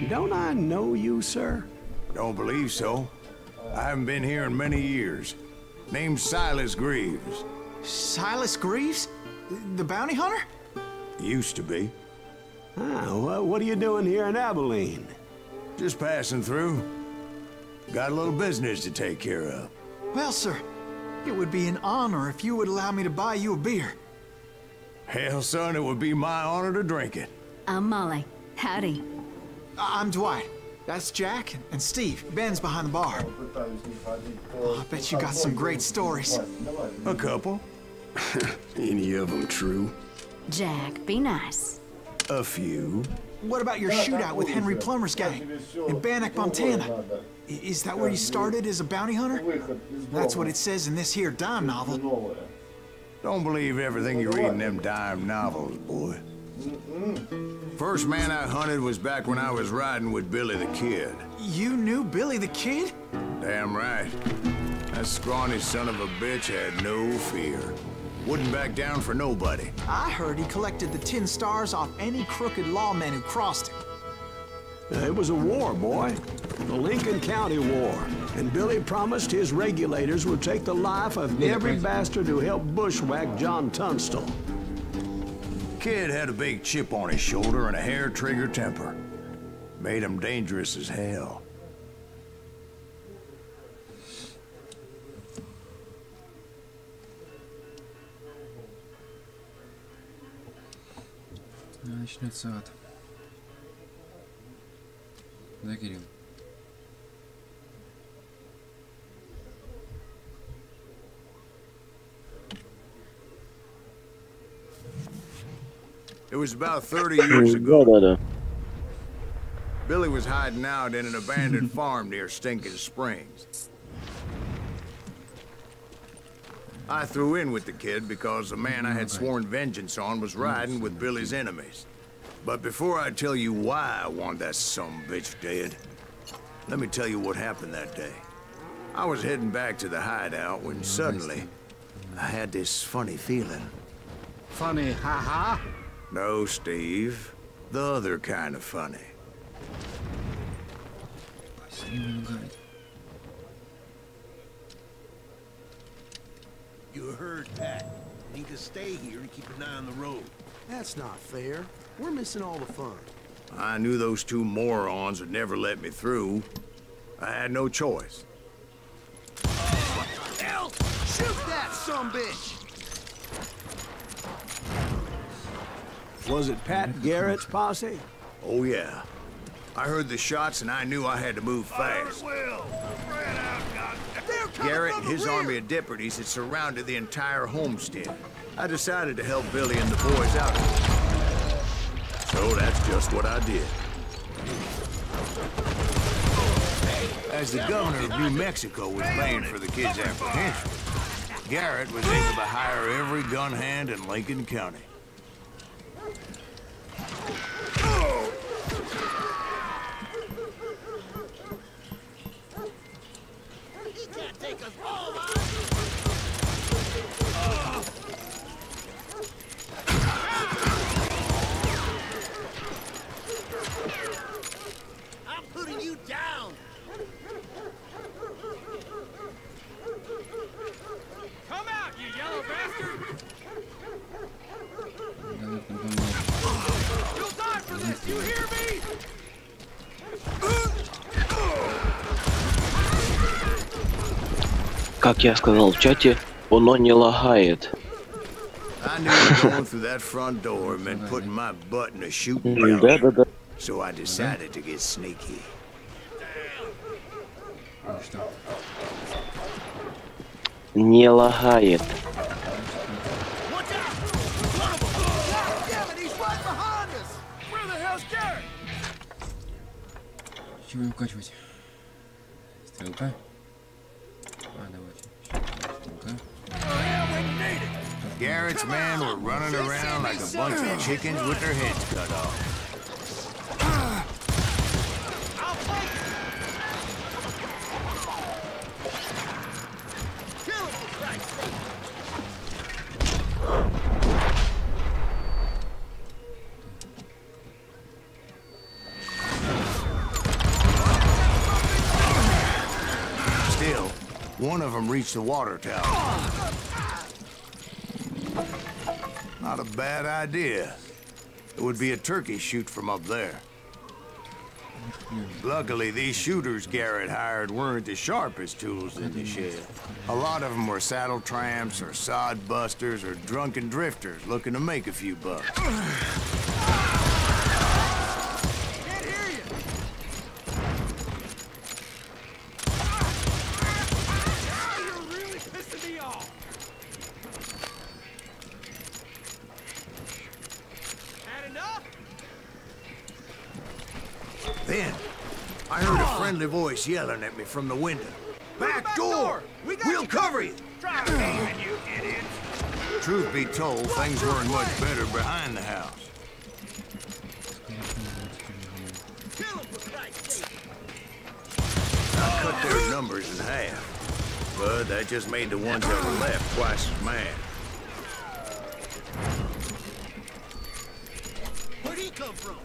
Don't I know you, sir? Don't believe so. I haven't been here in many years. Name's Silas Greaves. Silas Greaves? The bounty hunter? Used to be. Ah, well, what are you doing here in Abilene? Just passing through. Got a little business to take care of. Well, sir, it would be an honor if you would allow me to buy you a beer. Hell, son, it would be my honor to drink it. I'm Molly. Howdy. I'm Dwight. That's Jack and Steve. Ben's behind the bar. Oh, I bet you got some great stories. A couple. Any of them true? Jack, be nice. A few. What about your shootout with Henry Plummer's gang in Bannock, Montana? Is that where you started as a bounty hunter? That's what it says in this here dime novel. Don't believe everything you read in them dime novels, boy. First man I hunted was back when I was riding with Billy the Kid. You knew Billy the Kid? Damn right. That scrawny son of a bitch had no fear. Wouldn't back down for nobody. I heard he collected the 10 stars off any crooked lawman who crossed him. It was a war, boy. The Lincoln County War. And Billy promised his regulators would take the life of every bastard who helped bushwhack John Tunstall. Kid had a big chip on his shoulder and a hair-trigger temper. Made him dangerous as hell. Начнется ад. Да, Кирилл? It was about 30 years ago. Да. Billy was hiding out in an abandoned farm near Stinking Springs. I threw in with the kid because the man I had sworn vengeance on was riding with Billy's enemies. But before I tell you why I want that sumbitch dead, let me tell you what happened that day. I was heading back to the hideout when suddenly I had this funny feeling. Funny, haha? No, Steve. The other kind of funny. You heard that. Need to stay here and keep an eye on the road. That's not fair. We're missing all the fun. I knew those two morons would never let me through. I had no choice. What the hell? Shoot that sumbitch! Was it Pat Garrett's posse? Oh, yeah. I heard the shots and I knew I had to move fast. Garrett and his army of deputies had surrounded the entire homestead. I decided to help Billy and the boys out. So that's just what I did. As the governor of New Mexico was paying for the kid's apprehension, Garrett was able to hire every gun hand in Lincoln County. I'm putting you down! Come out, you yellow bastard! You'll die for this, you hear me? Как я сказал в чате, оно не лагает. I knew going through that front door meant putting my butt in a shooting gallery. Да. So I decided to get sneaky. Не лагает. Watch out! Damn it, he's right behind us! Where the hell's Garrett? Чего укачивать? Стрелка? А, давайте. Стрелка. Garrett's men were running around like a bunch of chickens with their heads cut off. One of them reached the water tower. Not a bad idea. It would be a turkey shoot from up there. Luckily, these shooters Garrett hired weren't the sharpest tools in the shed. A lot of them were saddle tramps or sod busters or drunken drifters looking to make a few bucks. Can't hear you. You're really pissing me off. Had enough? Then, I heard a friendly voice yelling at me from the window. Back door! We'll cover you! Try again, you idiots. Truth be told, things weren't much better behind the house. Kill him, for Christ's sake. I cut their numbers in half, but that just made the ones that were left twice as mad. Where'd he come from?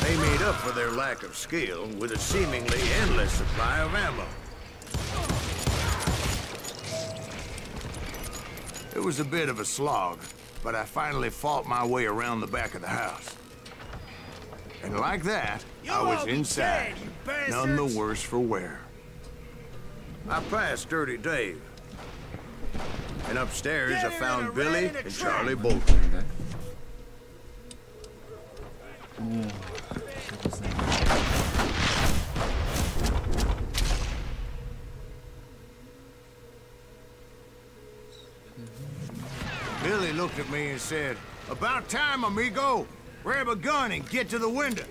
They made up for their lack of skill with a seemingly endless supply of ammo. It was a bit of a slog, but I finally fought my way around the back of the house. And like that, I was inside, none the worse for wear. I passed Dirty Dave. And upstairs I found Billy and Charlie Bolton. Billy looked at me and said, "About time, amigo. Grab a gun and get to the window."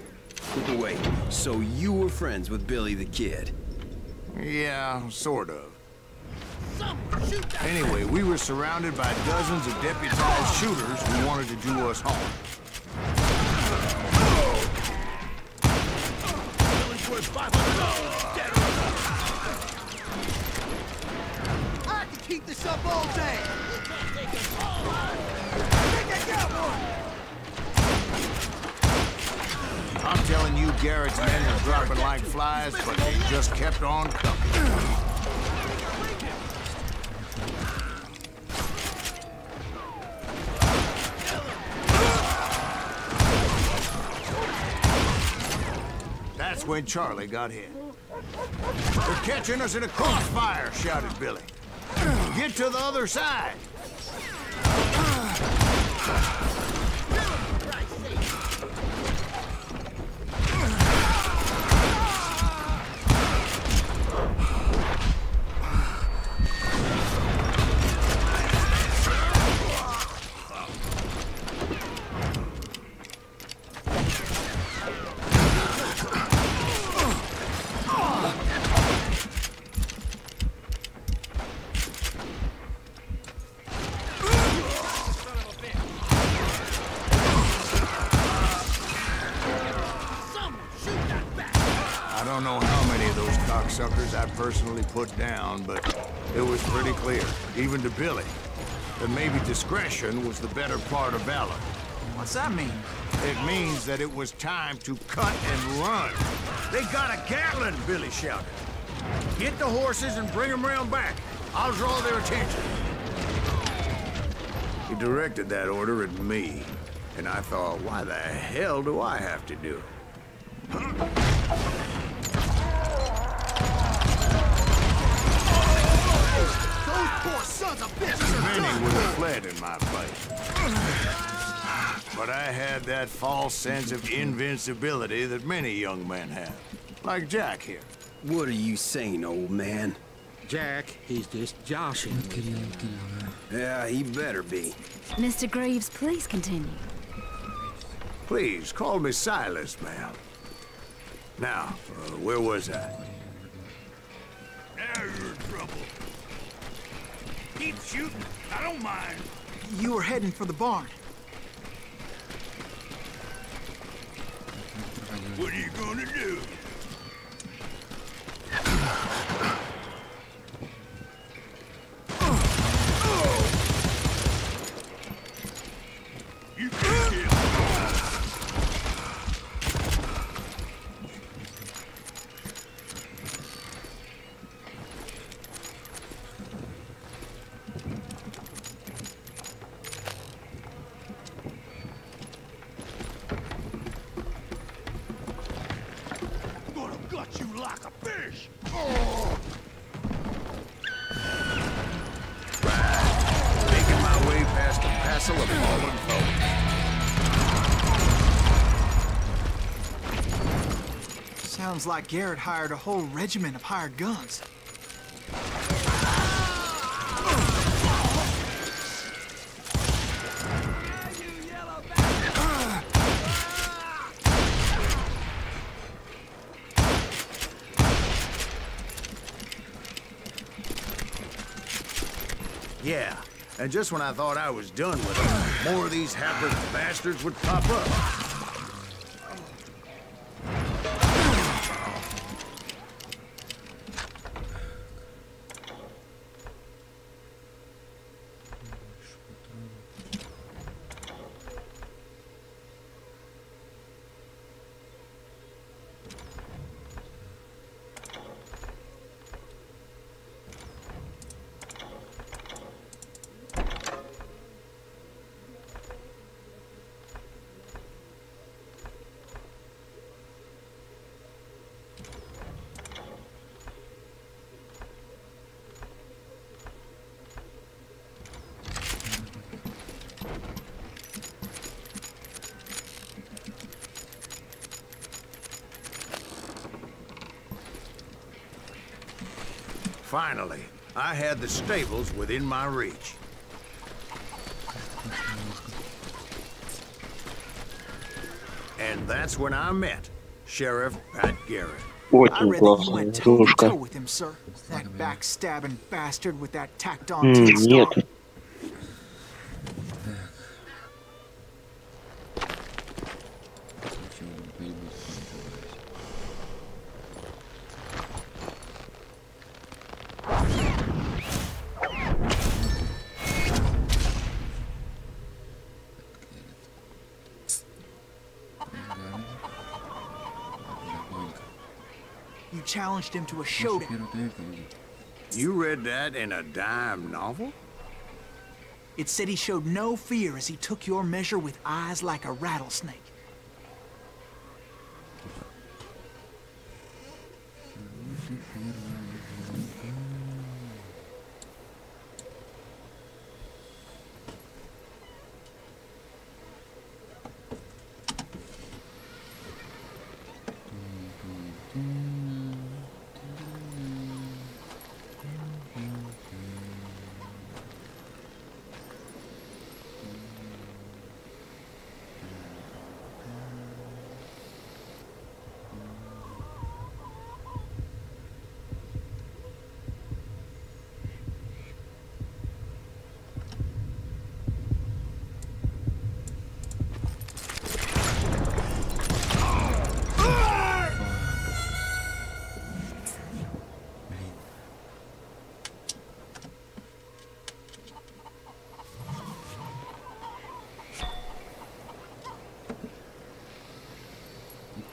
Wait, so you were friends with Billy the Kid? Yeah, sort of. Someone shoot that. Anyway, we were surrounded by dozens of deputized shooters who wanted to do us harm. Billy's worth $500. Dead or alive. I can keep this up all day. I think I got one. I'm telling you, Garrett's men were dropping like flies, but they just kept on coming. That's when Charlie got hit. "They're catching us in a crossfire," shouted Billy. "Get to the other side." I don't know how many of those cocksuckers I personally put down, but it was pretty clear, even to Billy, that maybe discretion was the better part of valor. What's that mean? It means that it was time to cut and run. "They got a Gatlin!" Billy shouted. "Get the horses and bring them round back. I'll draw their attention." He directed that order at me, and I thought, why the hell do I have to do it? Those poor sons of bitches are Many done. would have fled in my place. But I had that false sense of invincibility that many young men have. Like Jack here. What are you saying, old man? Jack, he's just joshing. Yeah, he better be. Mr. Greaves, please continue. Please, call me Silas, ma'am. Now, where was I? Now you're in trouble. Keep shooting. I don't mind. You were heading for the barn. What are you gonna do? You can't kill. catch you like a fish! Making my way past the passel of fallen foes. Sounds like Garrett hired a whole regiment of hired guns. Yeah, and just when I thought I was done with them, more of these hapless bastards would pop up. Finally, I had the stables within my reach. And that's when I met Sheriff Pat Garrett. I Очень read that you классная went toe-to-toe игрушка. with him, sir. That backstabbing bastard with that tacked-on tin star. Нет. You challenged him to a showdown. You read that in a dime novel? It said he showed no fear as he took your measure with eyes like a rattlesnake.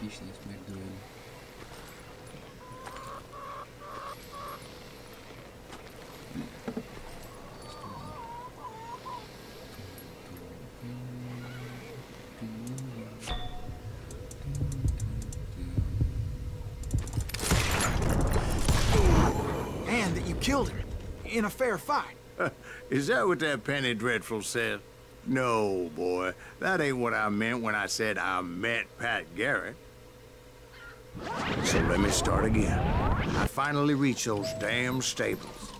Эпичная смерть дуэли. And that you killed him in a fair fight. Is that what that Penny Dreadful said? No, boy. That ain't what I meant when I said I met Pat Garrett. So let me start again. I finally reached those damn stables.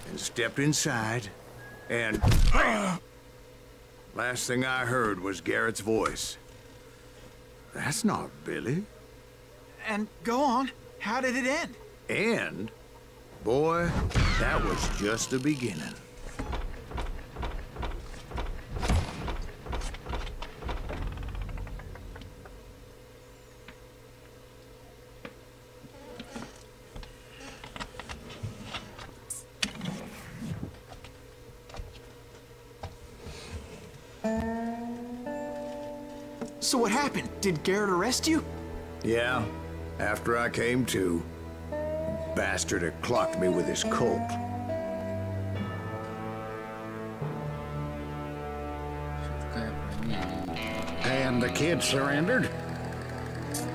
And stepped inside, and last thing I heard was Garrett's voice. That's not Billy. And go on. How did it end? And, boy, that was just the beginning. So what happened? Did Garrett arrest you? Yeah, after I came to, bastard had clocked me with his Colt. Какая фамилия? And the kid surrendered?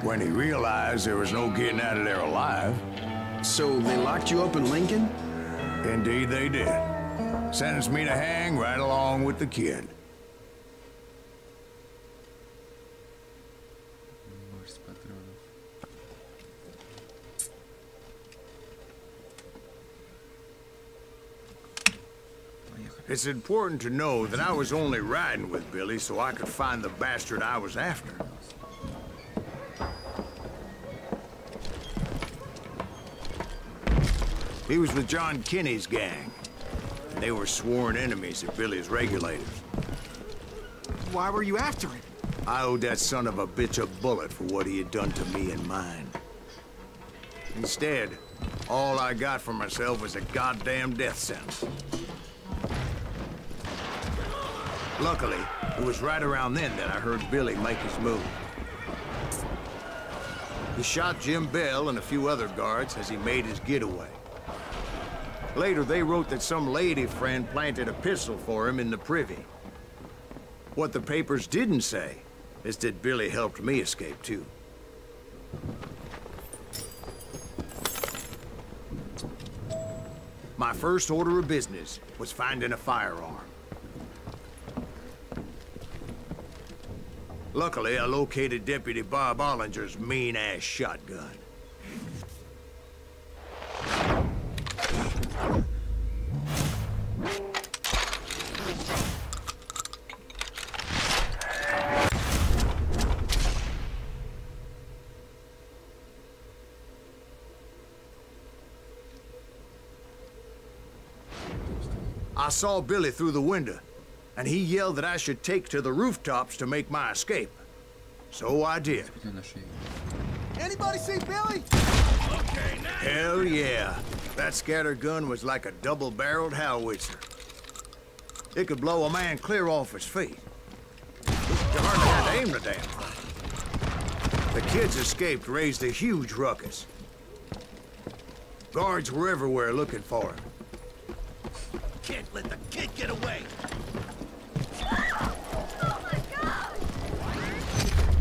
When he realized there was no getting out of there alive. So they locked you up in Lincoln? Indeed they did. Sentenced me to hang right along with the kid. It's important to know that I was only riding with Billy so I could find the bastard I was after. He was with John Kinney's gang. They were sworn enemies of Billy's regulators. Why were you after him? I owed that son of a bitch a bullet for what he had done to me and mine. Instead, all I got for myself was a goddamn death sentence. Luckily, it was right around then that I heard Billy make his move. He shot Jim Bell and a few other guards as he made his getaway. Later, they wrote that some lady friend planted a pistol for him in the privy. What the papers didn't say is that Billy helped me escape, too. My first order of business was finding a firearm. Luckily, I located Deputy Bob Ollinger's mean-ass shotgun. I saw Billy through the window, and he yelled that I should take to the rooftops to make my escape. So I did. Anybody see Billy? Hell yeah. That scatter gun was like a double-barreled howitzer. It could blow a man clear off his feet. You hardly had to aim the damn thing. The kids escaped, raised a huge ruckus. Guards were everywhere looking for him. Can't let the kid get away.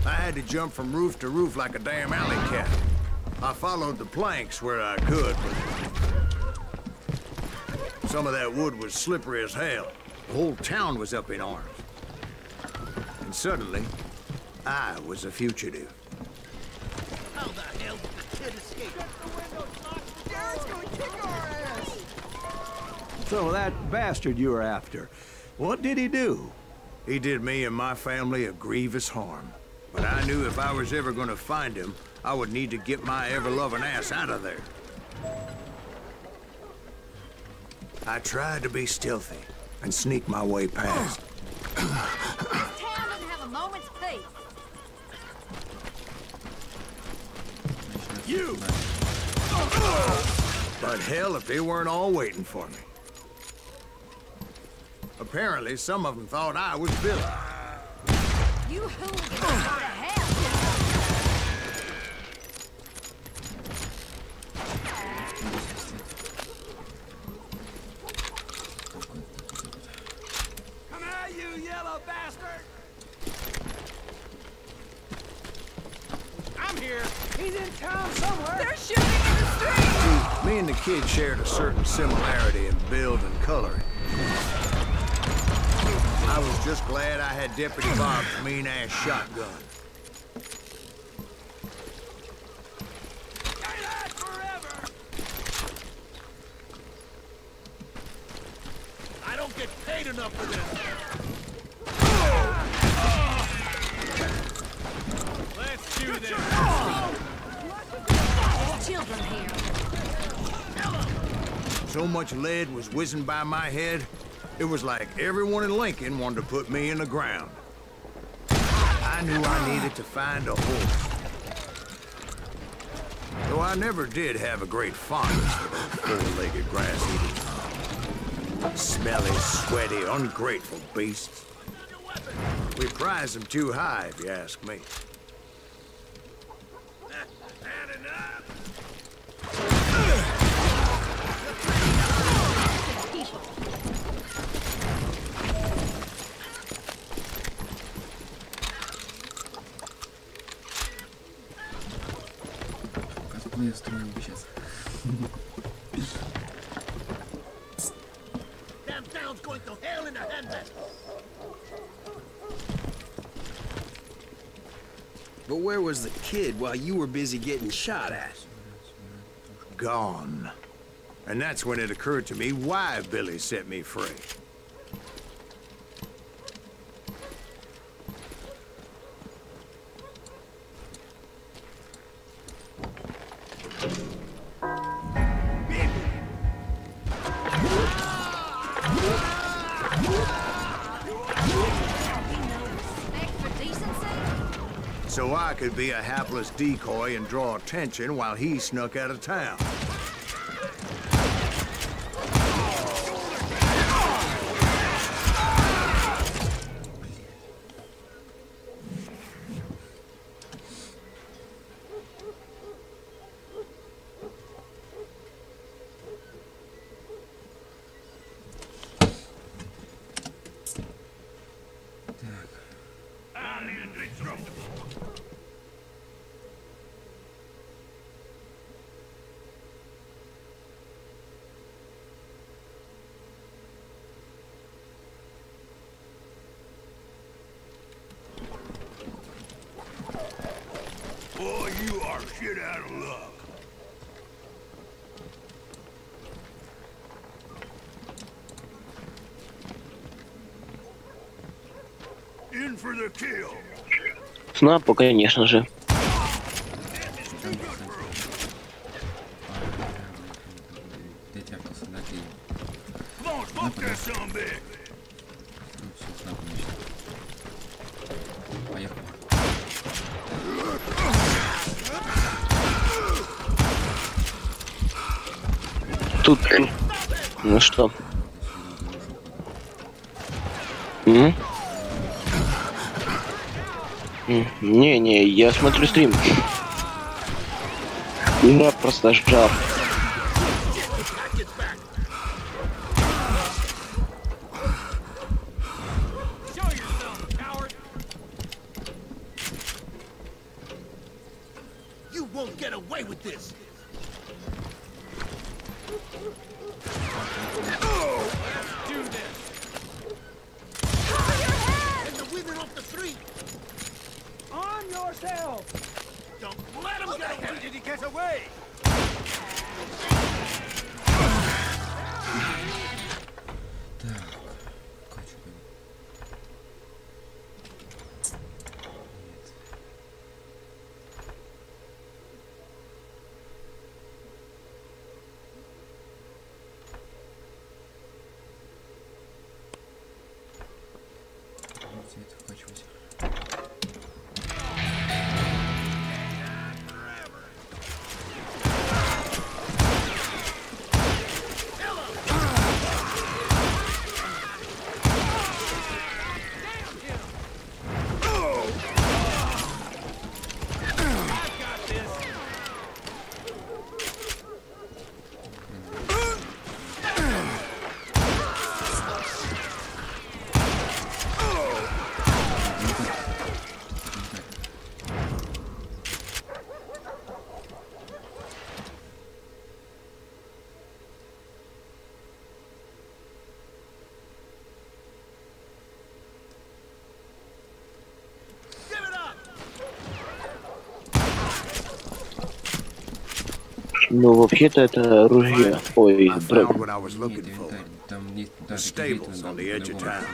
I had to jump from roof to roof like a damn alley cat. I followed the planks where I could, but some of that wood was slippery as hell. The whole town was up in arms. And suddenly, I was a fugitive. How the hell did the kid escape? Garrett's gonna kick our ass! So that bastard you were after, what did he do? He did me and my family a grievous harm. But I knew if I was ever gonna find him, I would need to get my ever-loving ass out of there. I tried to be stealthy and sneak my way past. This town doesn't have a moment's peace. You! But hell if they weren't all waiting for me. Apparently, some of them thought I was Billy. You hooligans go to hell. Come at you, yellow bastard! I'm here. He's in town somewhere. They're shooting in the street. Me and the kid shared a certain similarity in build and coloring. I was just glad I had Deputy Bob's mean-ass shotgun. Stay that forever. I don't get paid enough for this. Let's do this. There's children here. So much lead was whizzing by my head, it was like everyone in Lincoln wanted to put me in the ground. I knew I needed to find a horse. Though I never did have a great fondness for those four-legged grass-eaters. Smelly, sweaty, ungrateful beasts. We prize them too high, if you ask me. устроим сейчас. Damn town's going to hell in a handbasket. But where was the kid while you were busy getting shot at? Gone. And that's when it occurred to me why Billy set me free. So I could be a hapless decoy and draw attention while he snuck out of town. Boy, you are shit out of luck. In for the kill. Снапу, конечно же. Дотягался до клея. Come on, smoke that son bitch. Ну все, снапу начал. Поехали. Тут. Ну что? Не, я смотрю стрим. Игра просто жар. You won't get away with this. Do this. And the women off the street. On yourself. Don't let him get away. Did he get away? Это вкачивать. Ну, вообще-то это оружие. Ой, I дробь. found what I was Нет, looking for. инвентарь. Там нет The даже stables on the edge of town.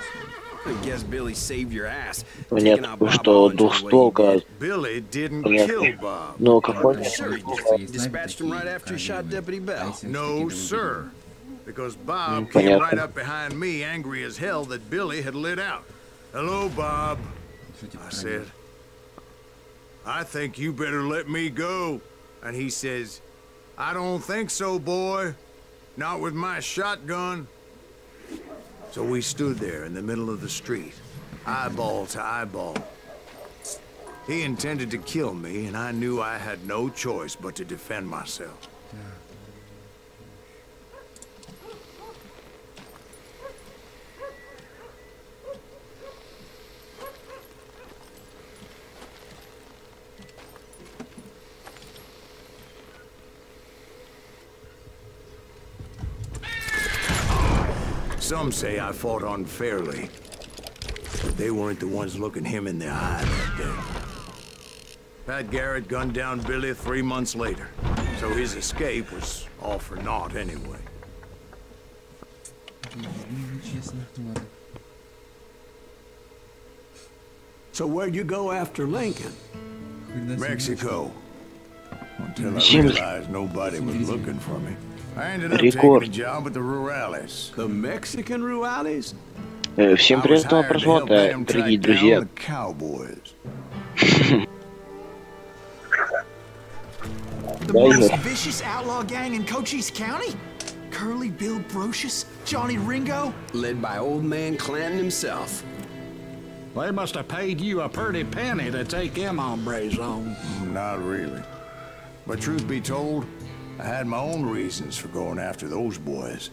I guess Billy saved your ass. Понятно, taking out Bob что Owens the way he двухстволка. did. Billy didn't Понятно. kill Bob. Но какой Sure he did. Dispatched him right after he shot Deputy Bell. No, sir. Because Bob Понятно. came right up behind me, angry as hell that Billy had lit out. Hello, Bob, I said. I think you better let me go. And he says, I don't think so, boy. Not with my shotgun. So we stood there in the middle of the street, eyeball to eyeball. He intended to kill me, and I knew I had no choice but to defend myself. Some say I fought unfairly, but they weren't the ones looking him in the eye that day. Pat Garrett gunned down Billy 3 months later, so his escape was all for naught anyway. So where'd you go after Lincoln? Mexico. Until I realized nobody was looking for me. I ended up taking a job at the Rurales. The Mexican Rurales? Всем приятного просмотра, дорогие друзья. The most vicious outlaw gang in Cochise County? Curly Bill Brocious? Johnny Ringo? Led by old man Clanton himself. They must have paid you a pretty penny to take them hombres on. Not really. But truth be told, I had my own reasons for going after those boys.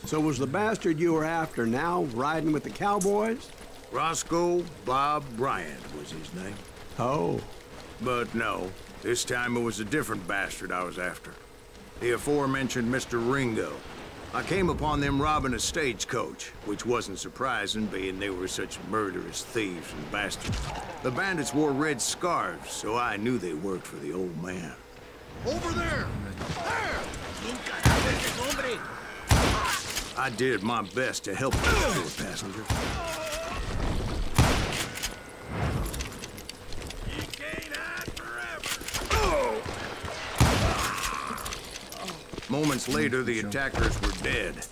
So was the bastard you were after now riding with the cowboys? Roscoe Bob Bryant was his name. Oh. But no, this time it was a different bastard I was after. The aforementioned Mr. Ringo. I came upon them robbing a stagecoach, which wasn't surprising, being they were such murderous thieves and bastards. The bandits wore red scarves, so I knew they worked for the old man. Over there! There! I did my best to help those poor passengers. You can't hide forever! Moments later, the attackers were dead,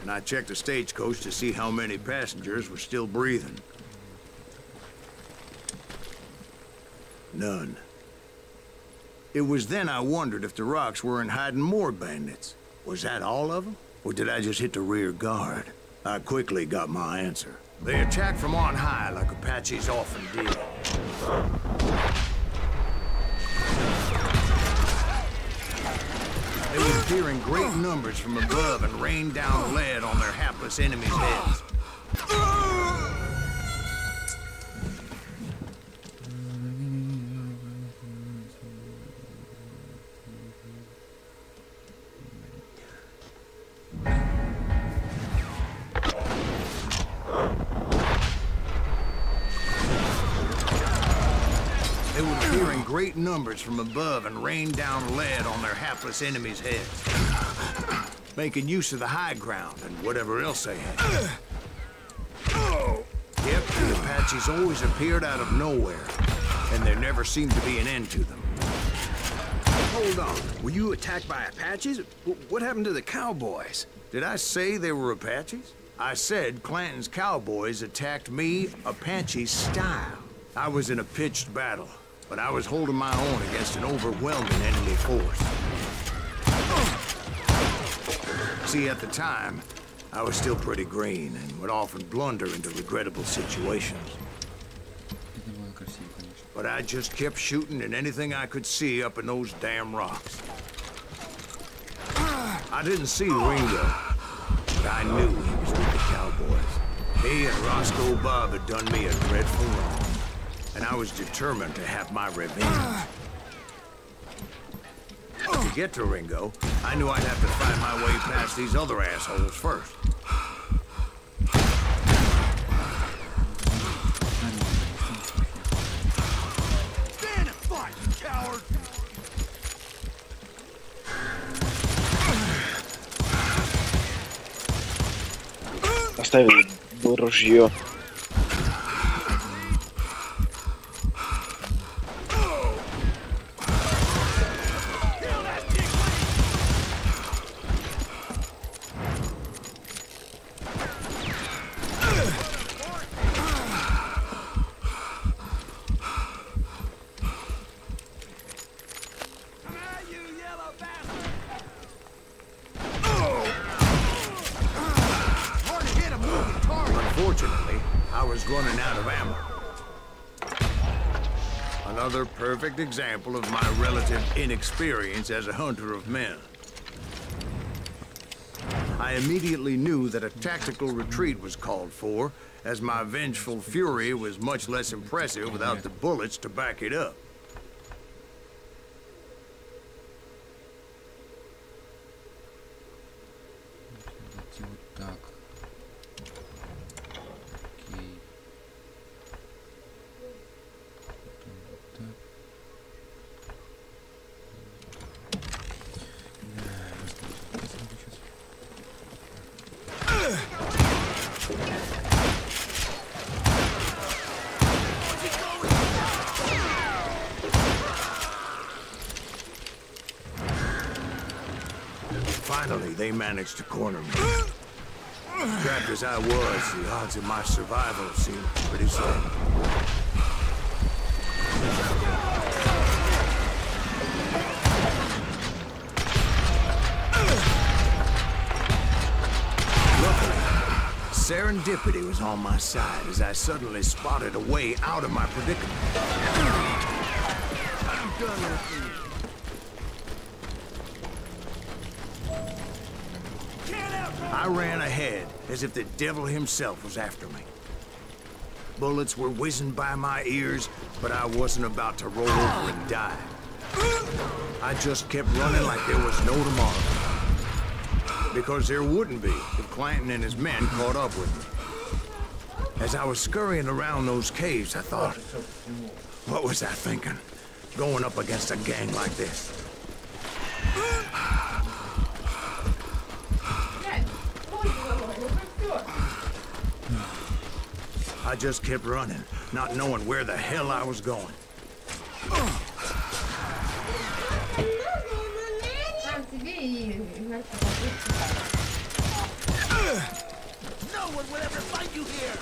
and I checked the stagecoach to see how many passengers were still breathing. None. It was then I wondered if the rocks weren't hiding more bandits. Was that all of them? Or did I just hit the rear guard? I quickly got my answer. They attacked from on high like Apaches often did. They would appear in great numbers from above and rain down lead on their hapless enemies' heads. They would appear in great numbers from above and rain down lead on their hapless enemies' heads, making use of the high ground and whatever else they had. Yep, the Apaches always appeared out of nowhere, and there never seemed to be an end to them. Hold on. Were you attacked by Apaches? What happened to the cowboys? Did I say they were Apaches? I said Clanton's cowboys attacked me Apache style. I was in a pitched battle, but I was holding my own against an overwhelming enemy force. See, at the time, I was still pretty green and would often blunder into regrettable situations. But I just kept shooting at anything I could see up in those damn rocks. I didn't see Ringo, but I knew he was with the cowboys. He and Roscoe Bob had done me a dreadful wrong, and I was determined to have my revenge. To get to Ringo, I knew I'd have to find my way past these other assholes first. Stand and fight, you coward! Оставил ружье. Unfortunately, I was running out of ammo. Another perfect example of my relative inexperience as a hunter of men. I immediately knew that a tactical retreat was called for, as my vengeful fury was much less impressive without the bullets to back it up. Так. Окей. Finally, they managed to corner me. Trapped as I was, the odds of my survival seemed pretty slim. Luckily, serendipity was on my side as I suddenly spotted a way out of my predicament. I'm done with you. I ran ahead, as if the devil himself was after me. Bullets were whizzing by my ears, but I wasn't about to roll over and die. I just kept running like there was no tomorrow. Because there wouldn't be if Clanton and his men caught up with me. As I was scurrying around those caves, I thought, what was I thinking? Going up against a gang like this? I just kept running, not knowing where the hell I was going. No one will ever find you here!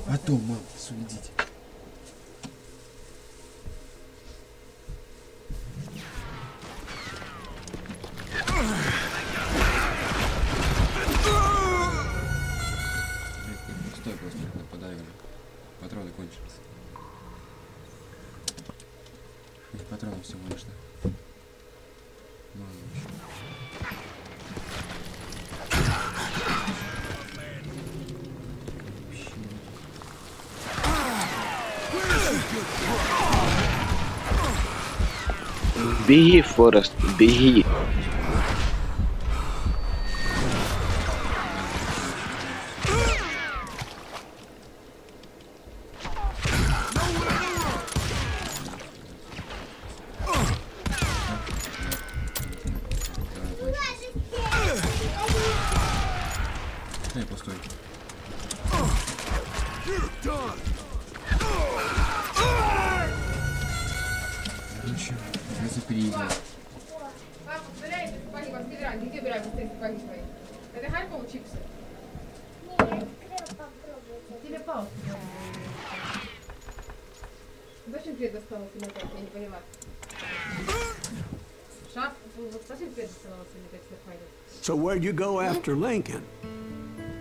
Потом, мам, судите. Стой, просто нападаю. Патроны кончились. 6 патронов всего лишь, да? Мало еще. Беги, Форест, беги. Эй, постой. Короче, я запереиграл. Папа, стреляйте, сапоги подбираем. Где убираем быстрее сапоги свои? Это Харьков чипсы? Нет, тебе палку. Зачем ты достала синяков? Я не поняла. Шап, вот зачем ты достала синяков с файлом? So where'd you go after Lincoln?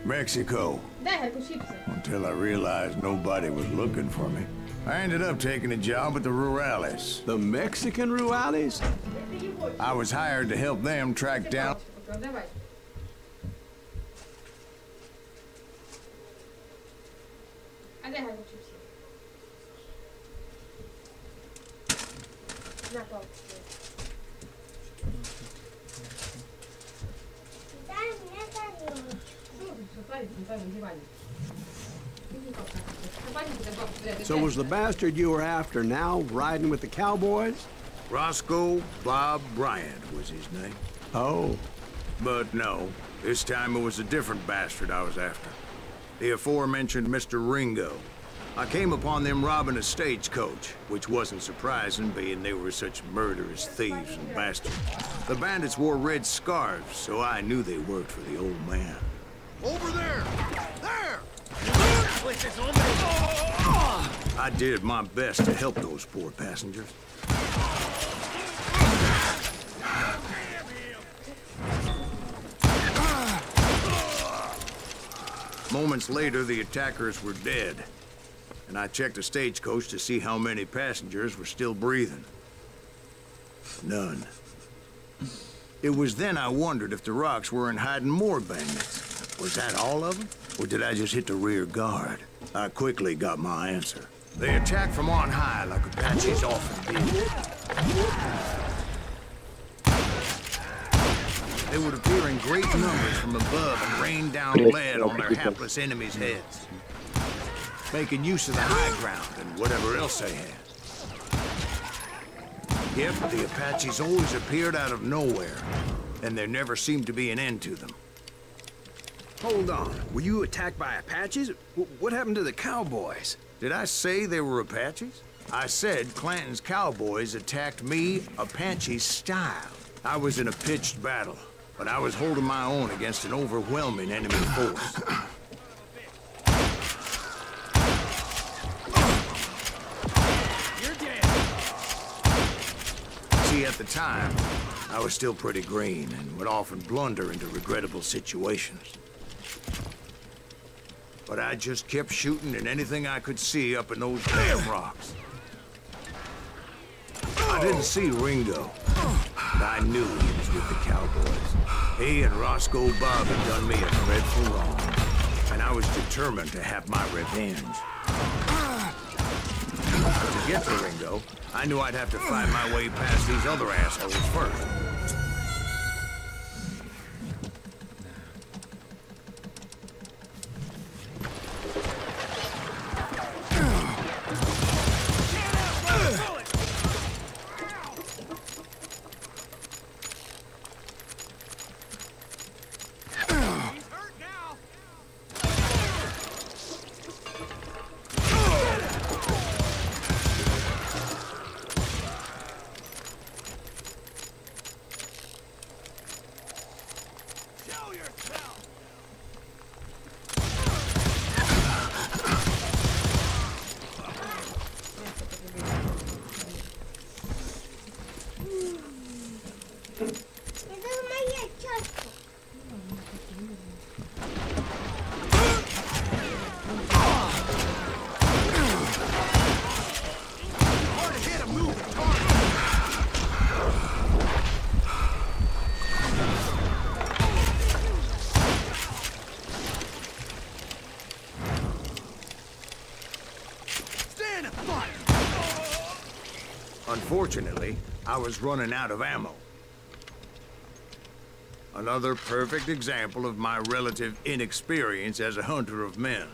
Mexico. Дай Харьков чипсы. Until I realized nobody was looking for me. I ended up taking a job at the Rurales. The Mexican Rurales? I was hired to help them track down... Давай. А дай Харьков чипсы. На палку. Дай мне тарелочку. So was the bastard you were after now riding with the cowboys? Roscoe Bob Bryant was his name. Oh. But no, this time it was a different bastard I was after. The aforementioned Mr. Ringo. I came upon them robbing a stagecoach, which wasn't surprising, being they were such murderous thieves and bastards. The bandits wore red scarves, so I knew they worked for the old man. Over there! There! I did my best to help those poor passengers. Moments later, the attackers were dead, and I checked the stagecoach to see how many passengers were still breathing. None. It was then I wondered if the rocks weren't hiding more bandits. Was that all of them? Or did I just hit the rear guard? I quickly got my answer. They attacked from on high like Apaches often do. They would appear in great numbers from above and rain down lead on their hapless enemies' heads, making use of the high ground and whatever else they had. Yet the Apaches always appeared out of nowhere, and there never seemed to be an end to them. Hold on. Were you attacked by Apaches? What happened to the cowboys? Did I say they were Apaches? I said Clanton's cowboys attacked me Apache style. I was in a pitched battle, but I was holding my own against an overwhelming enemy force. You're dead! See, at the time, I was still pretty green and would often blunder into regrettable situations. But I just kept shooting at anything I could see up in those damn rocks. I didn't see Ringo, but I knew he was with the cowboys. He and Roscoe Bob had done me a dreadful wrong, and I was determined to have my revenge. To get to Ringo, I knew I'd have to find my way past these other assholes first. Unfortunately, I was running out of ammo. Another perfect example of my relative inexperience as a hunter of men.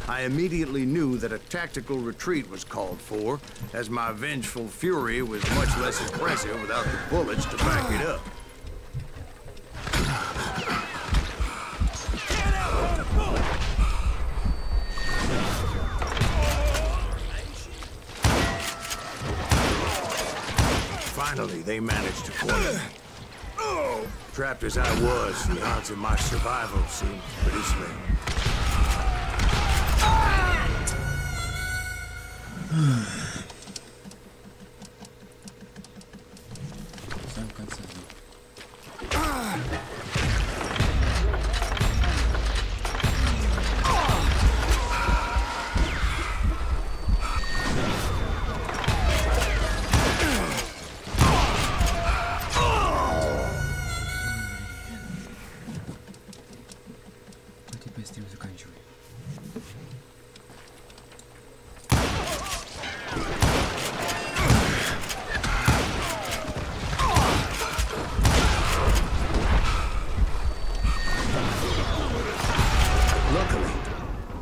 I immediately knew that a tactical retreat was called for, as my vengeful fury was much less impressive without the bullets to back it up. Finally, they managed to corner me. Trapped as I was, the odds of my survival seemed pretty slim.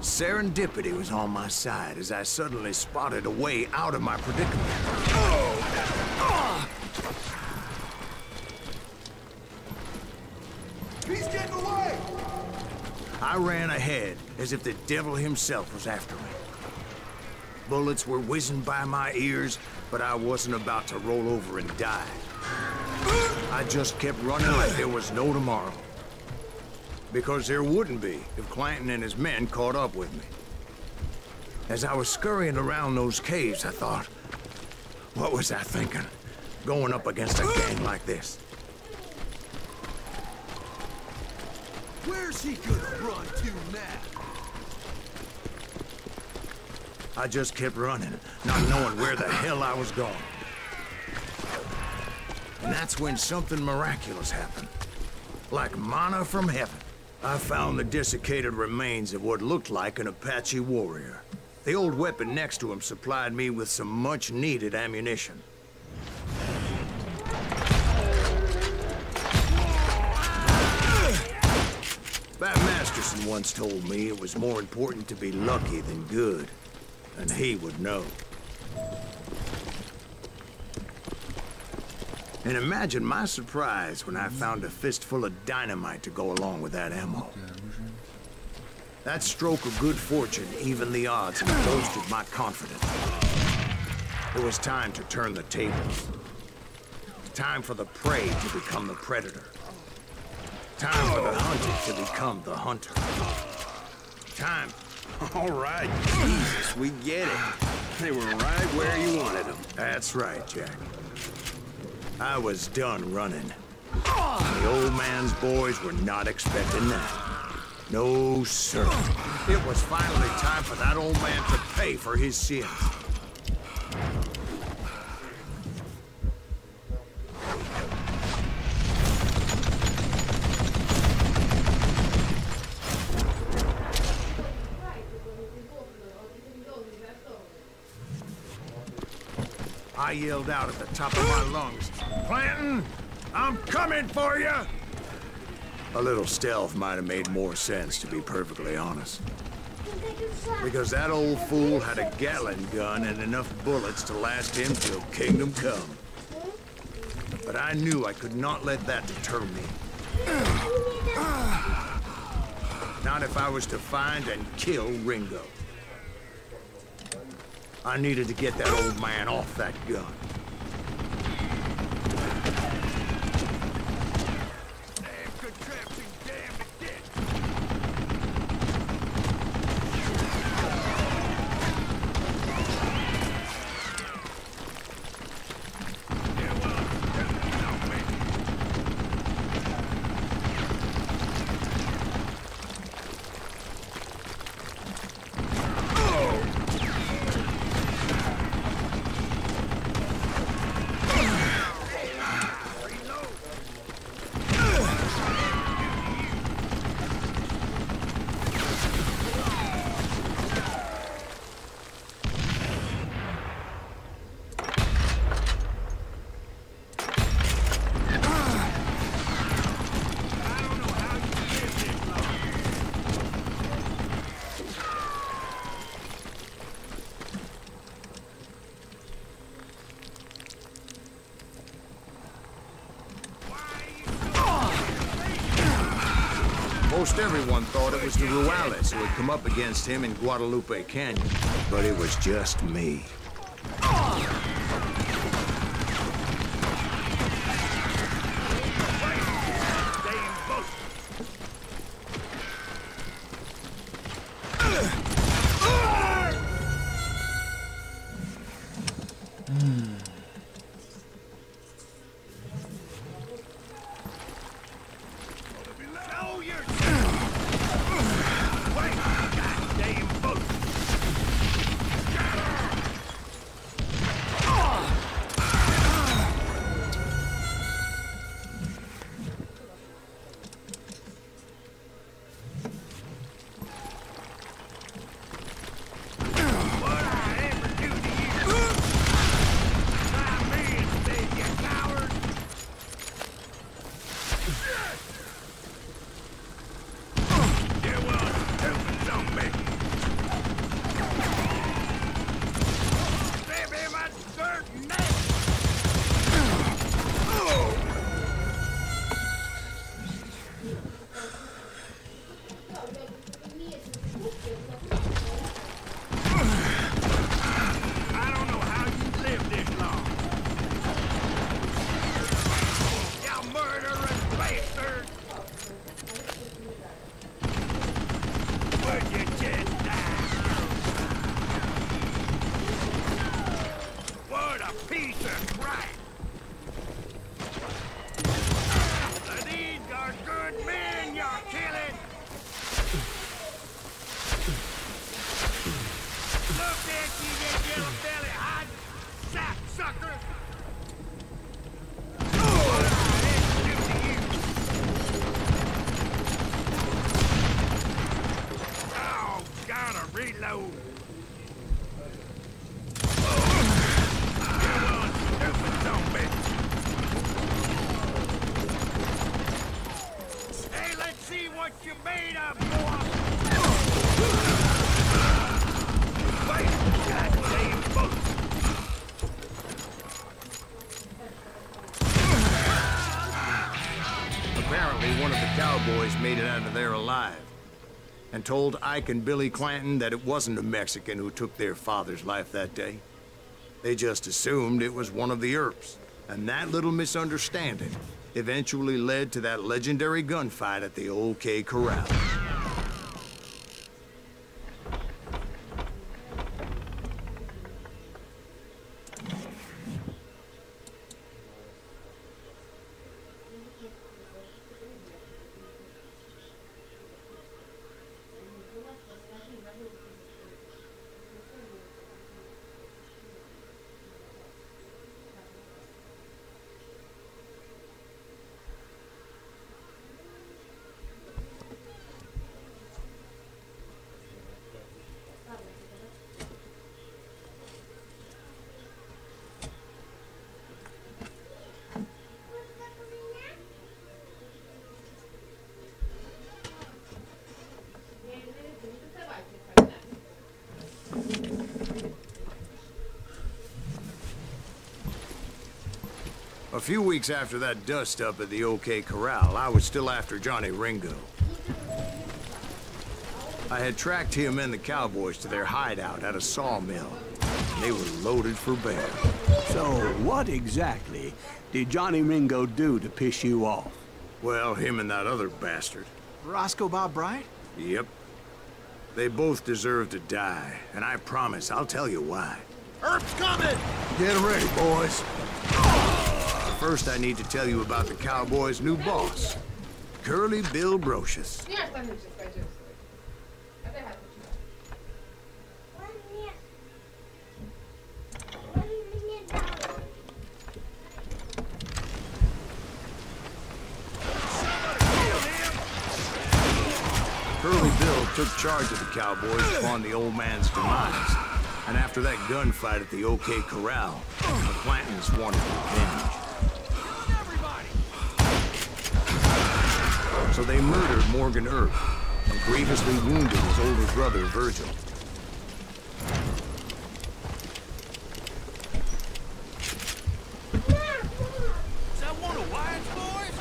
Serendipity was on my side as I suddenly spotted a way out of my predicament. He's getting away! I ran ahead, as if the devil himself was after me. Bullets were whizzing by my ears, but I wasn't about to roll over and die. I just kept running like there was no tomorrow. Because there wouldn't be if Clanton and his men caught up with me. As I was scurrying around those caves, I thought, what was I thinking? Going up against a gang like this. Where's he gonna run to now? I just kept running, not knowing where the hell I was going. And that's when something miraculous happened. Like manna from heaven. I found the desiccated remains of what looked like an Apache warrior. The old weapon next to him supplied me with some much-needed ammunition. Bat Masterson once told me it was more important to be lucky than good, and he would know. And imagine my surprise when I found a fistful of dynamite to go along with that ammo. That stroke of good fortune evened the odds and boosted my confidence. It was time to turn the tables. Time for the prey to become the predator. Time for the hunted to become the hunter. Time. All right, Jesus, we get it. They were right where you wanted them. That's right, Jack. I was done running. The old man's boys were not expecting that. No, sir. It was finally time for that old man to pay for his sins. I yelled out at the top of my lungs, "Clanton, I'm coming for you!" A little stealth might have made more sense, to be perfectly honest. Because that old fool had a Gatling gun and enough bullets to last him till kingdom come. But I knew I could not let that deter me. Not if I was to find and kill Ringo. I needed to get that old man off that gun. Most everyone thought it was the Ruales who had come up against him in Guadalupe Canyon, but it was just me. right. These are good men you're killing. Look at you, yellow belly hot sap sucker. Oh, gotta reload. Hey, let's see what you're made of, boy! Wait! Goddamn boat! Apparently, one of the cowboys made it out of there alive and told Ike and Billy Clanton that it wasn't a Mexican who took their father's life that day. They just assumed it was one of the Earps. And that little misunderstanding eventually led to that legendary gunfight at the OK Corral. A few weeks after that dust-up at the OK Corral, I was still after Johnny Ringo. I had tracked him and the cowboys to their hideout at a sawmill. They were loaded for bear. So, what exactly did Johnny Ringo do to piss you off? Well, him and that other bastard. Roscoe Bob Bryant? Yep. They both deserve to die, and I promise I'll tell you why. Earp's coming! Get ready, boys. First, I need to tell you about the Cowboys' new boss, Curly Bill Brocious. Nie aż tak mi wszystko idzie. A ty chodź. Curly Bill took charge of the Cowboys upon the old man's demise. And after that gunfight at the OK Corral, the Clantons wanted revenge. So they murdered Morgan Earp and grievously wounded his older brother, Virgil. Is that one of Wyatt's boys?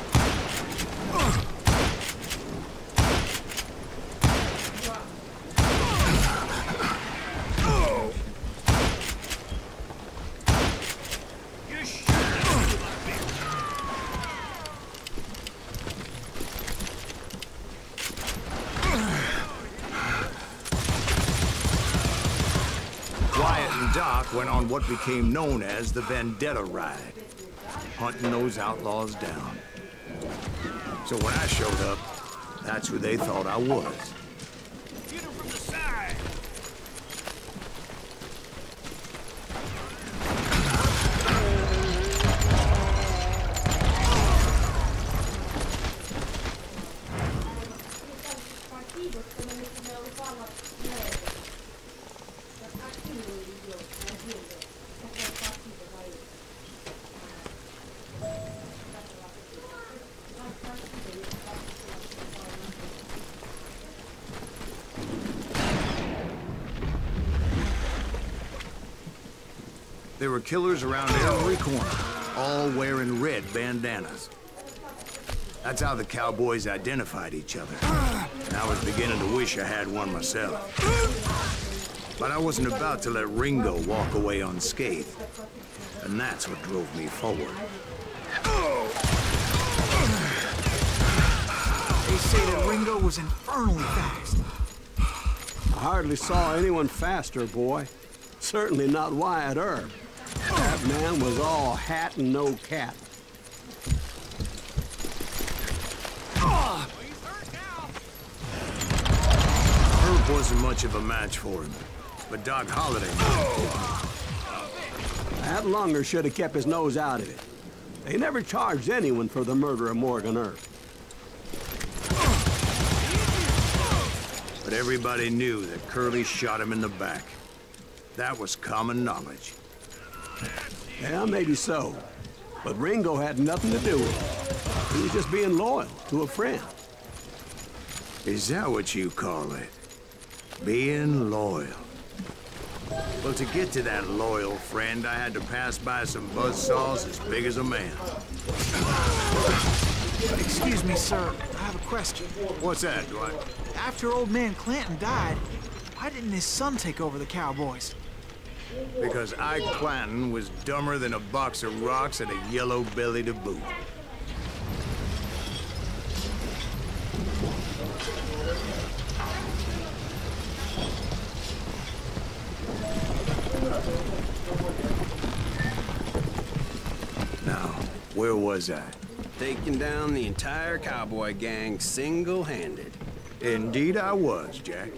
You sure? Wyatt and Doc went on what became known as the Vendetta Ride, hunting those outlaws down. So when I showed up, that's who they thought I was. Get him from the side! There were killers around every corner, all wearing red bandanas. That's how the cowboys identified each other. And I was beginning to wish I had one myself. But I wasn't about to let Ringo walk away unscathed. And that's what drove me forward. They say that Ringo was infernally fast. I hardly saw anyone faster, boy. Certainly not Wyatt Earp. That man was all hat and no cap. Herb wasn't much of a match for him, but Doc Holliday That lunger should have kept his nose out of it. They never charged anyone for the murder of Morgan Earp. But everybody knew that Curly shot him in the back. That was common knowledge. Yeah, maybe so. But Ringo had nothing to do with it. He was just being loyal to a friend. Is that what you call it? Being loyal? Well, to get to that loyal friend, I had to pass by some buzzsaws as big as a man. Excuse me, sir. I have a question. What's that, Dwight? After old man Clanton died, why didn't his son take over the Cowboys? Because Ike Clanton was dumber than a box of rocks and a yellow belly to boot. Now, where was I? Taking down the entire cowboy gang single-handed. Indeed I was, Jack.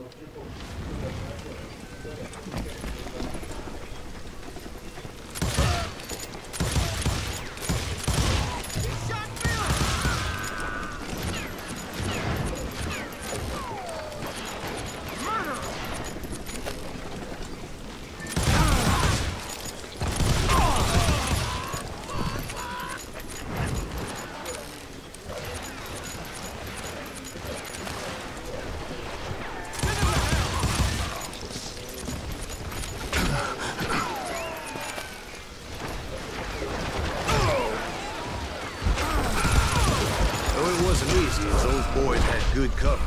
Boys had good cover.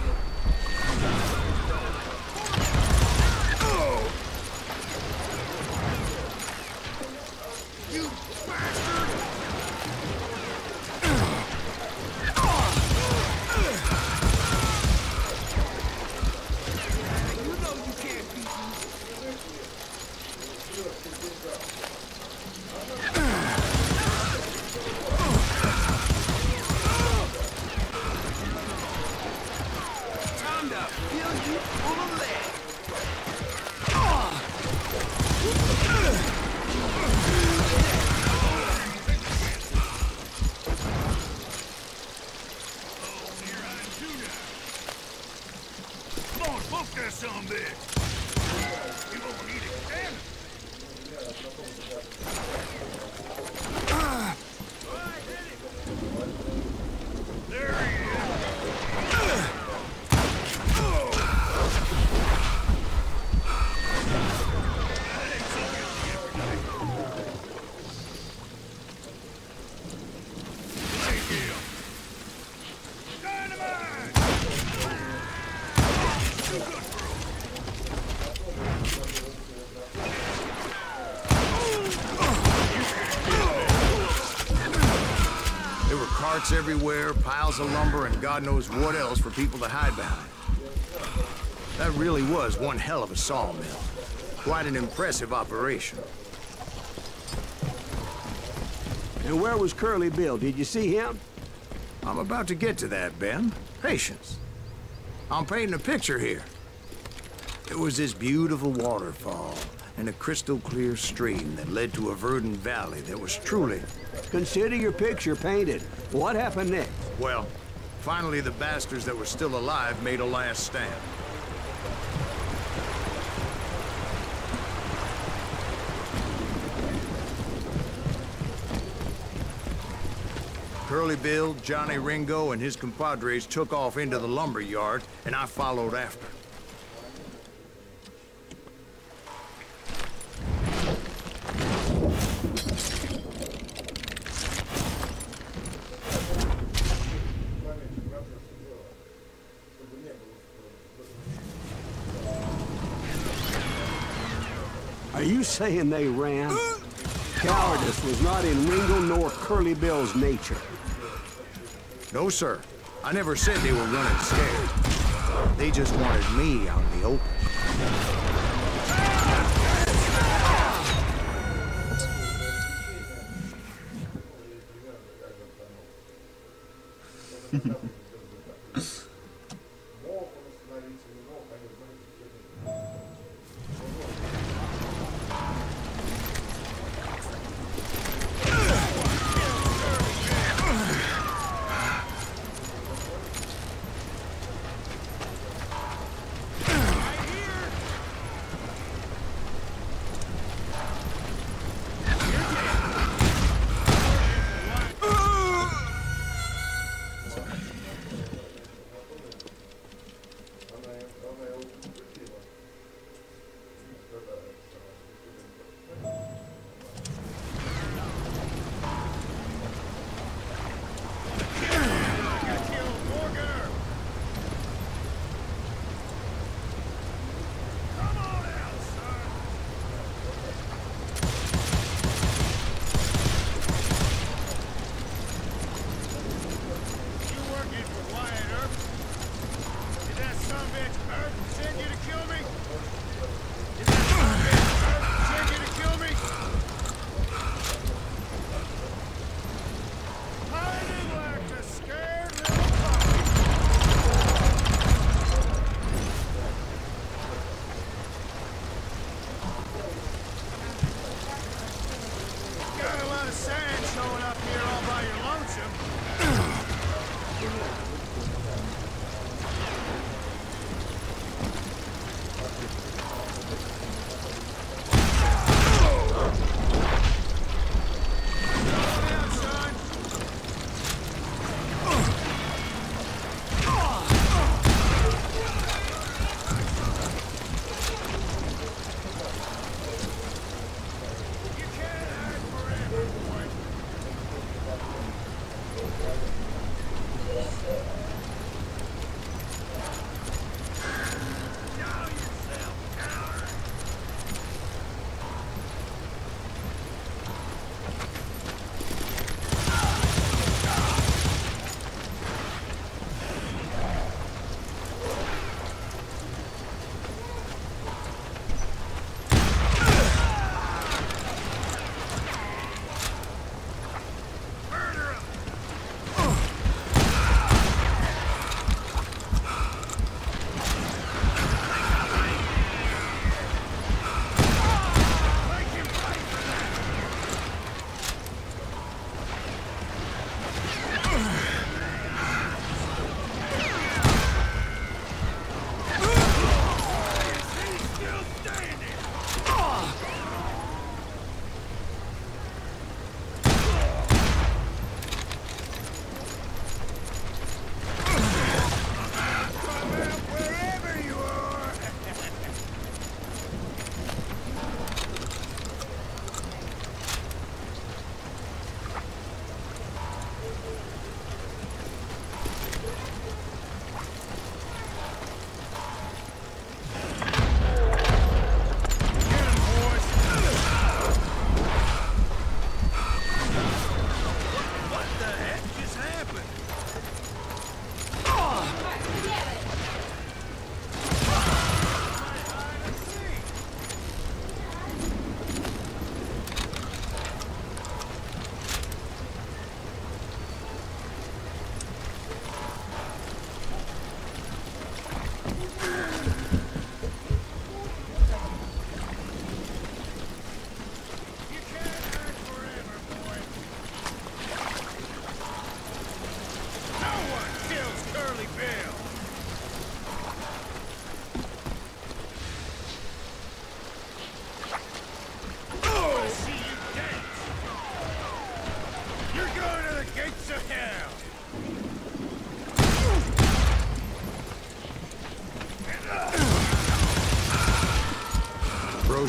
You bastard! You know you can't beat everywhere, piles of lumber, and God knows what else for people to hide behind. That really was one hell of a sawmill. Quite an impressive operation. And where was Curly Bill? Did you see him? I'm about to get to that, Ben. Patience. I'm painting a picture here. There was this beautiful waterfall and a crystal clear stream that led to a verdant valley that was truly... Consider your picture painted. What happened next? Well, finally the bastards that were still alive made a last stand. Curly Bill, Johnny Ringo, and his compadres took off into the lumber yard, and I followed after. Are you saying they ran? Cowardice was not in Ringo nor Curly Bill's nature. No, sir. I never said they were running scared. They just wanted me out in the open.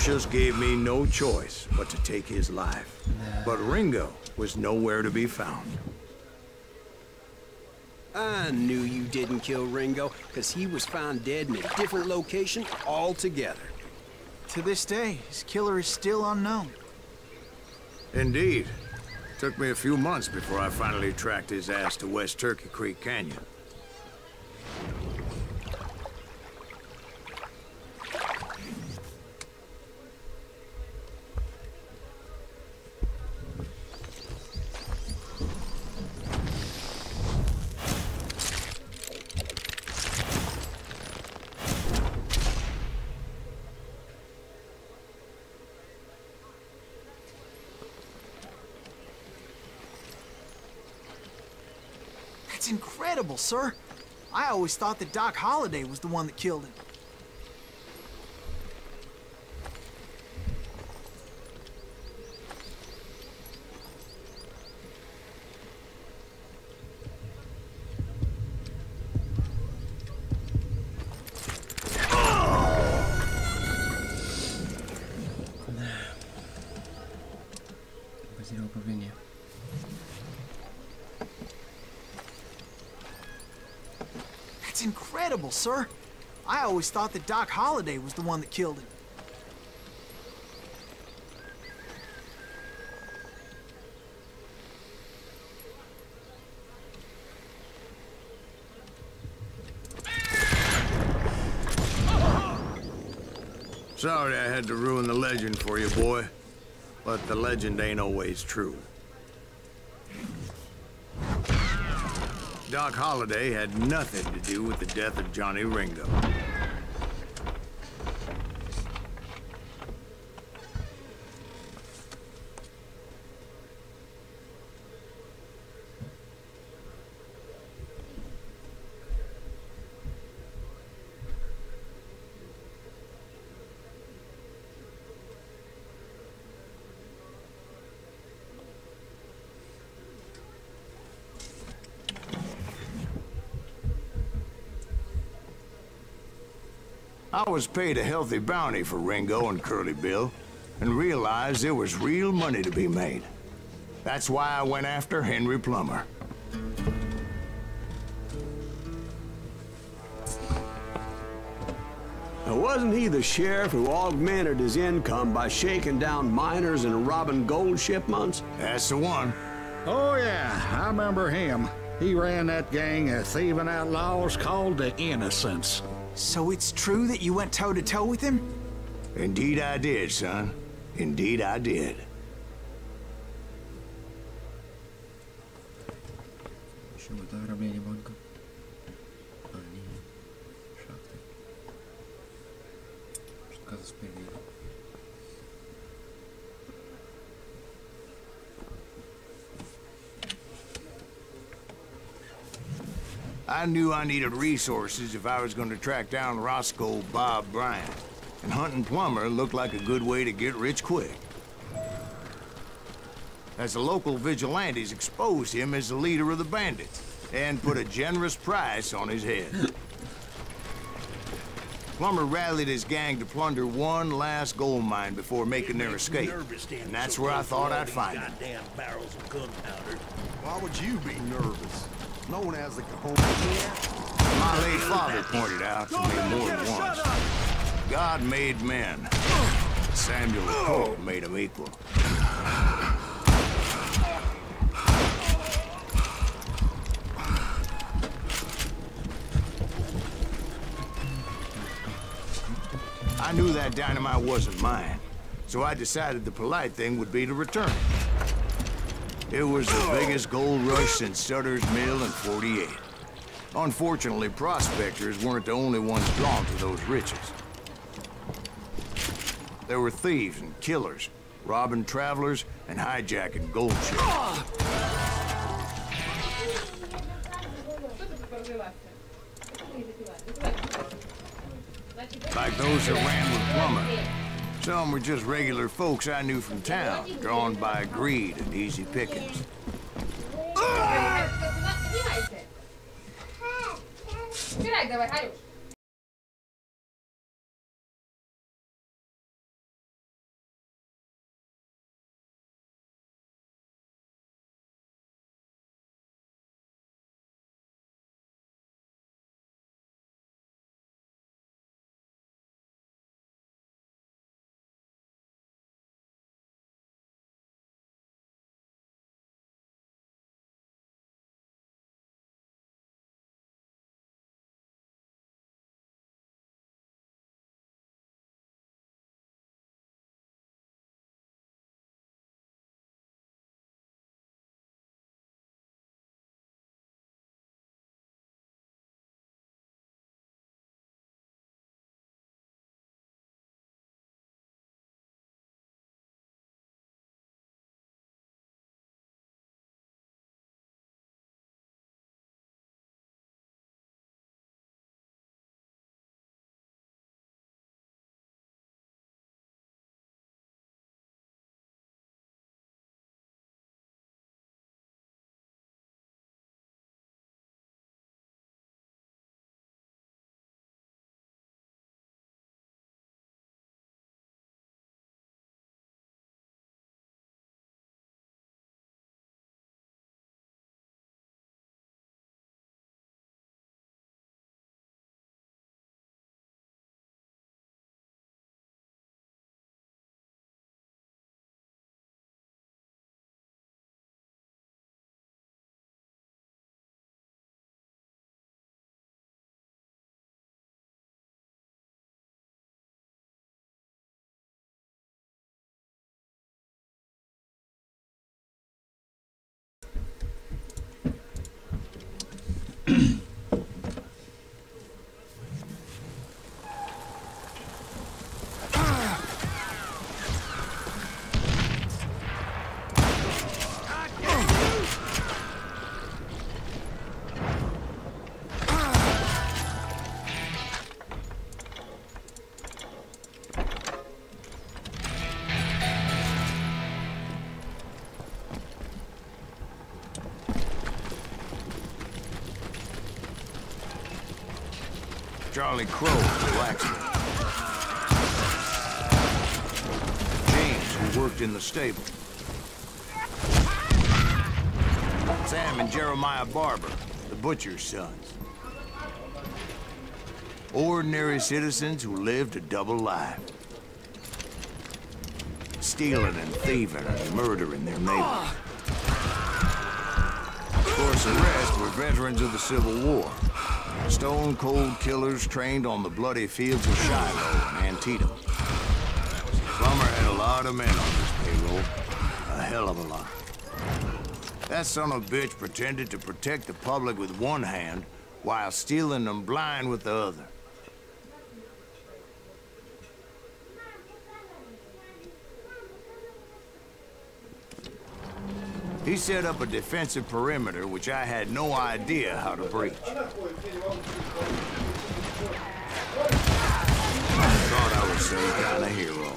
Brocious gave me no choice but to take his life. But Ringo was nowhere to be found. I knew you didn't kill Ringo, because he was found dead in a different location altogether. To this day, his killer is still unknown. Indeed. Took me a few months before I finally tracked his ass to West Turkey Creek Canyon. That's incredible, sir. I always thought that Doc Holliday was the one that killed him. Потерял управление. That's incredible, sir. I always thought that Doc Holliday was the one that killed him. Sorry I had to ruin the legend for you, boy. But the legend ain't always true. Doc Holliday had nothing to do with the death of Johnny Ringo. I was paid a healthy bounty for Ringo and Curly Bill, and realized there was real money to be made. That's why I went after Henry Plummer. Now, wasn't he the sheriff who augmented his income by shaking down miners and robbing gold shipments? That's the one. Oh, yeah, I remember him. He ran that gang of thieving outlaws called the Innocents. So it's true that you went toe-to-toe with him? Indeed I did, son. Indeed I did. Еще это ограбление банка. А, не. Шахты. Что казалось спереди. I knew I needed resources if I was going to track down Roscoe Bob Bryant. And hunting Plummer looked like a good way to get rich quick. As the local vigilantes exposed him as the leader of the bandits, and put a generous price on his head. Plummer rallied his gang to plunder one last gold mine before making their escape. And that's where I thought I'd find him. Barrels of gunpowder. Why would you be nervous? No one has the cojones. My late father pointed out to me more than once. God made men. Samuel Pope made them equal. I knew that dynamite wasn't mine, so I decided the polite thing would be to return it. It was the biggest gold rush since Sutter's Mill in '48. Unfortunately, prospectors weren't the only ones drawn to those riches. There were thieves and killers, robbing travelers and hijacking gold ships. Like those that ran with Plummer. Some were just regular folks I knew from town, drawn by greed and easy pickings. Убирай давай, Алёш. Charlie Crow, the blacksmith. James, who worked in the stable. Sam and Jeremiah Barber, the butcher's sons. Ordinary citizens who lived a double life. Stealing and thieving and murdering their neighbors. Of course, the rest were veterans of the Civil War. Stone-cold killers trained on the bloody fields of Shiloh and Antietam. Plummer had a lot of men on his payroll. A hell of a lot. That son of a bitch pretended to protect the public with one hand while stealing them blind with the other. He set up a defensive perimeter which I had no idea how to breach. I thought I was some kind of hero.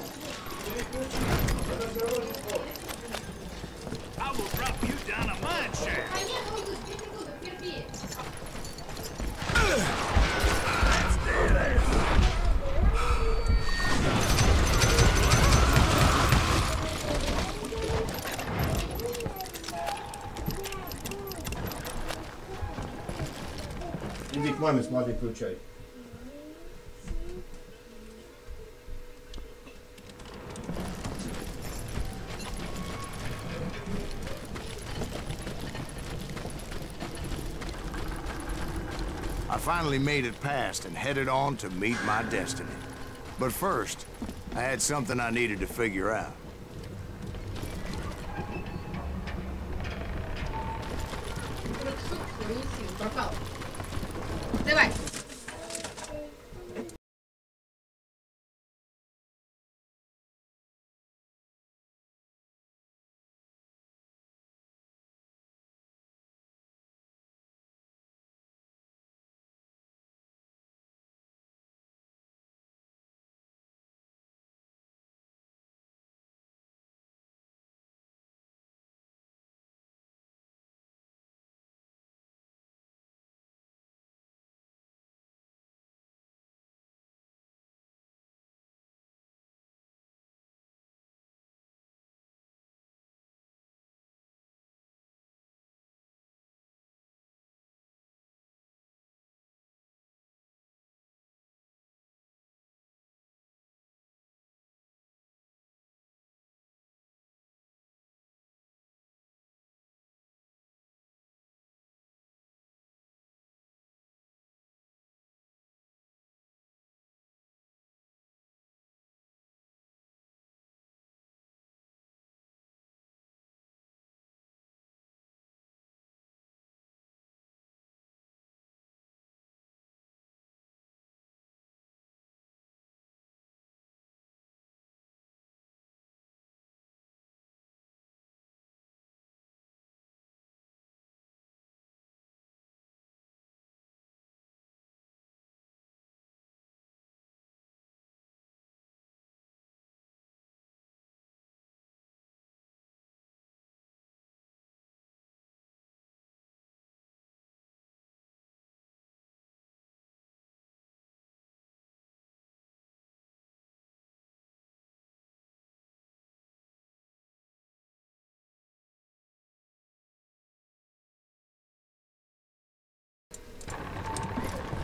I will drop you down a mine shaft. Invite-moi, mais c'est des peu de chai. I finally made it past and headed on to meet my destiny. But first, I had something I needed to figure out. Давай.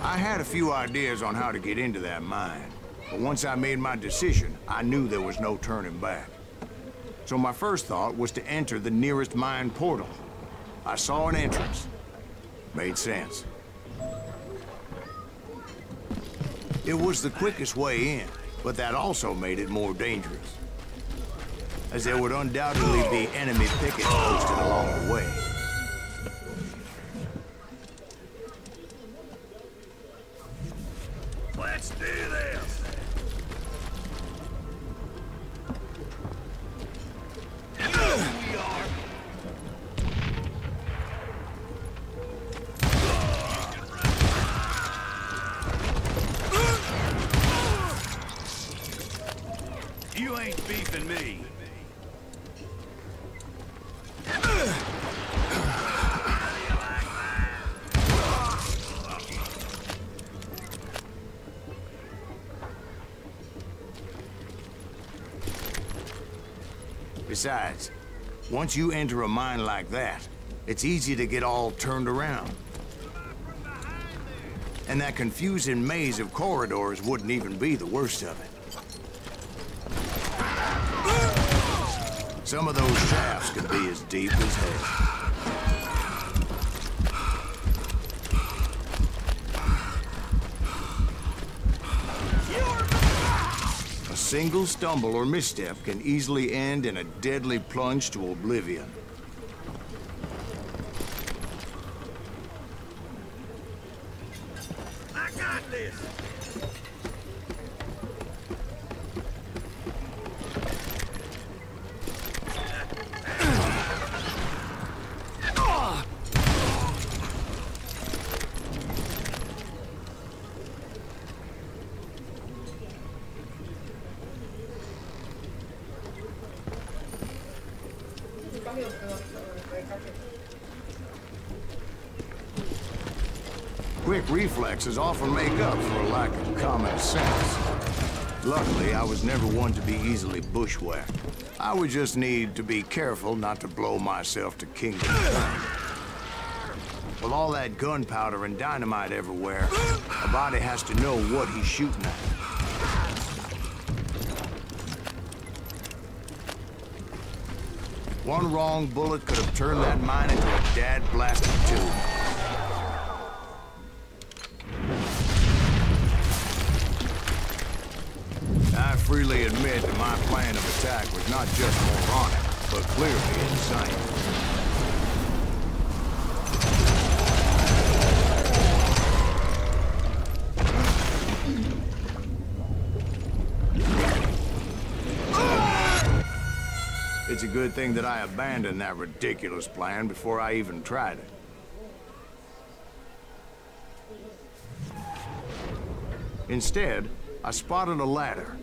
I had a few ideas on how to get into that mine, but once I made my decision, I knew there was no turning back. So my first thought was to enter the nearest mine portal. I saw an entrance. Made sense. It was the quickest way in, but that also made it more dangerous, as there would undoubtedly be enemy pickets posted along the way. Let's do this! Here we are! You ain't beefing me. Besides, once you enter a mine like that, it's easy to get all turned around. And that confusing maze of corridors wouldn't even be the worst of it. Some of those shafts can be as deep as hell. A single stumble or misstep can easily end in a deadly plunge to oblivion. I got this. Quick reflexes often make up for a lack of common sense. Luckily, I was never one to be easily bushwhacked. I would just need to be careful not to blow myself to kingdom come. With all that gunpowder and dynamite everywhere, a body has to know what he's shooting at. One wrong bullet could have turned that mine into a dad-blasted tomb. I freely admit that my plan of attack was not just moronic, but clearly insane. It's a good thing that I abandoned that ridiculous plan before I even tried it. Instead, I spotted a ladder,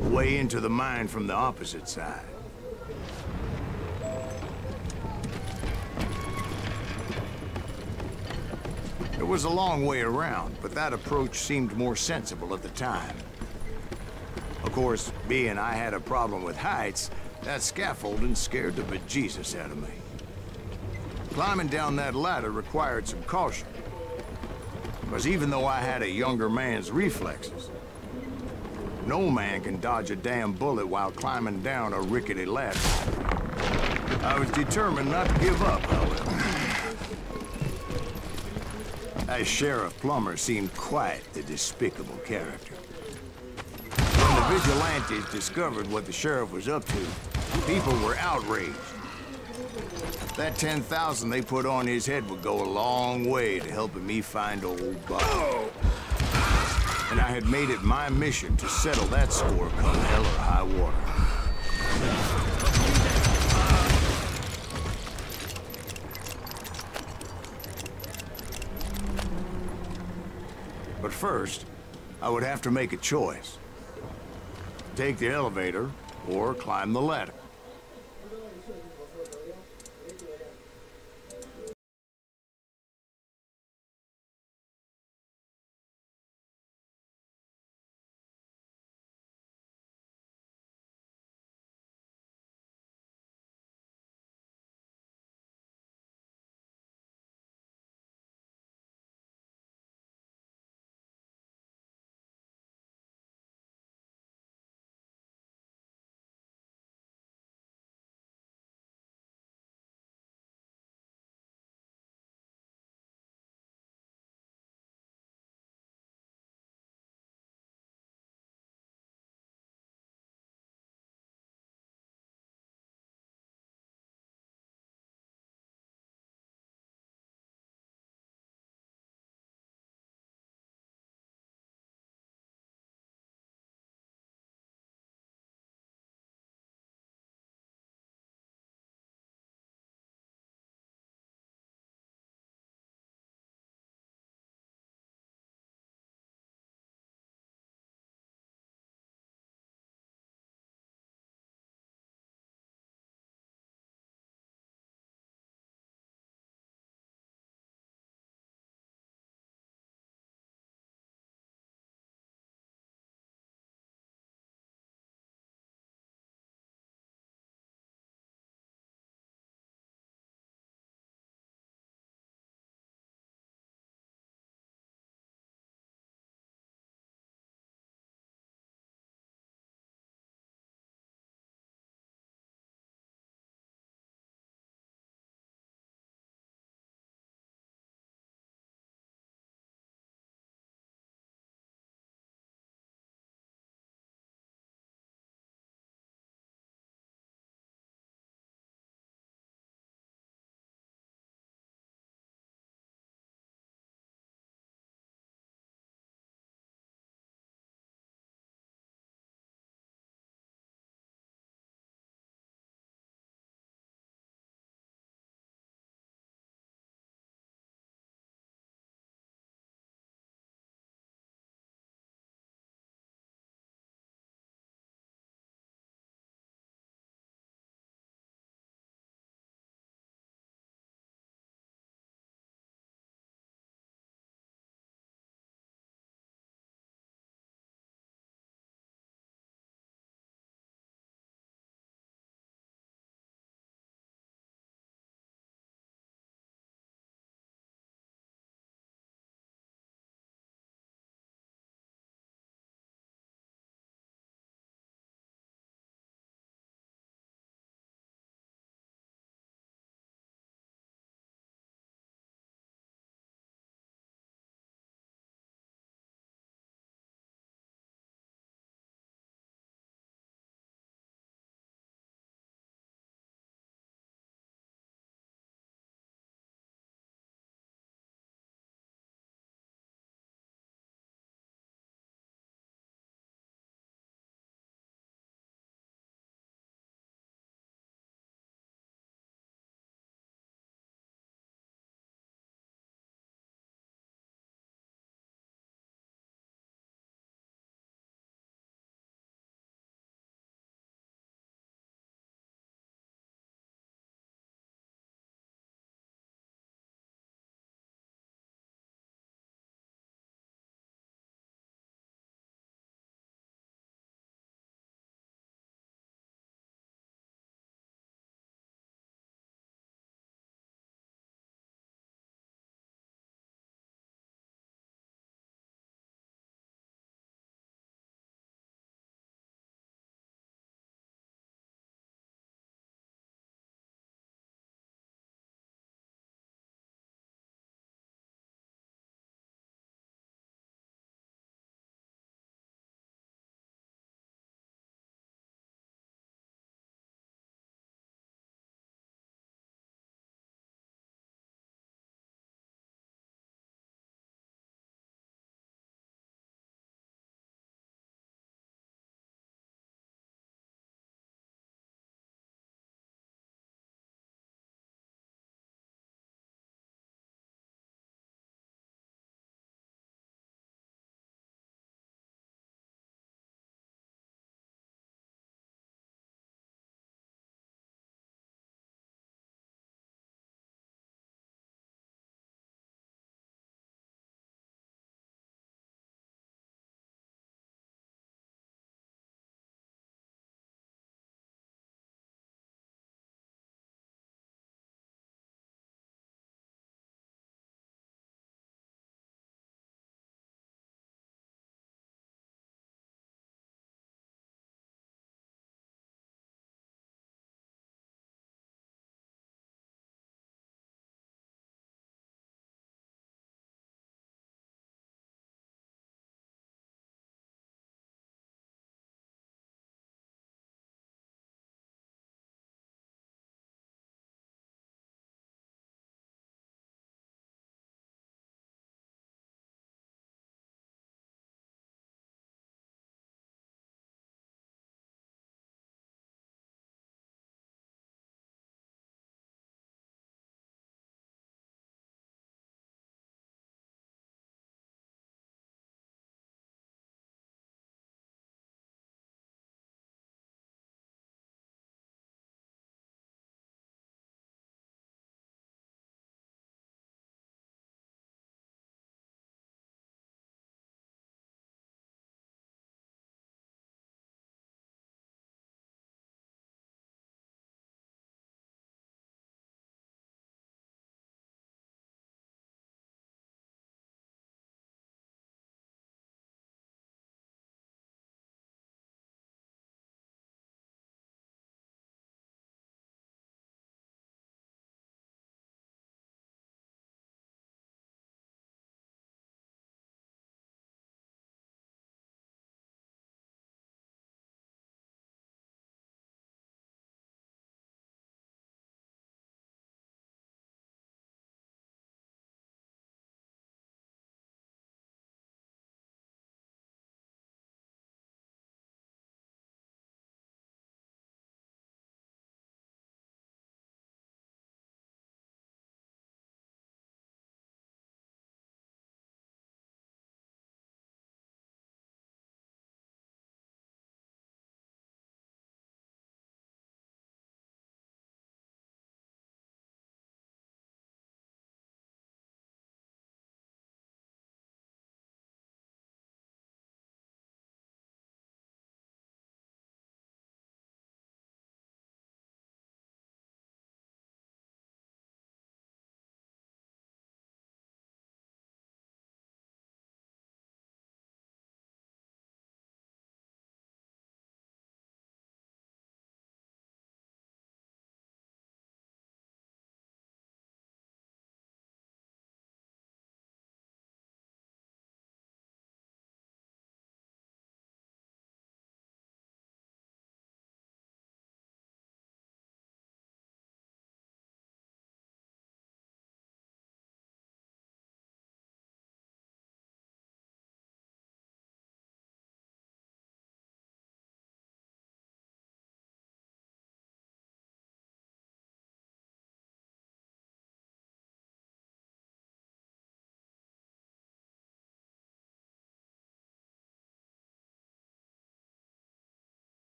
way into the mine from the opposite side. It was a long way around, but that approach seemed more sensible at the time. Of course, being I had a problem with heights, that scaffolding scared the bejesus out of me. Climbing down that ladder required some caution, because even though I had a younger man's reflexes, no man can dodge a damn bullet while climbing down a rickety ladder. I was determined not to give up, however. That Sheriff Plummer seemed quite the despicable character. When the vigilantes discovered what the sheriff was up to, people were outraged. That 10,000 they put on his head would go a long way to helping me find old Bob. And I had made it my mission to settle that score come hell or high water. But first, I would have to make a choice. Take the elevator or climb the ladder.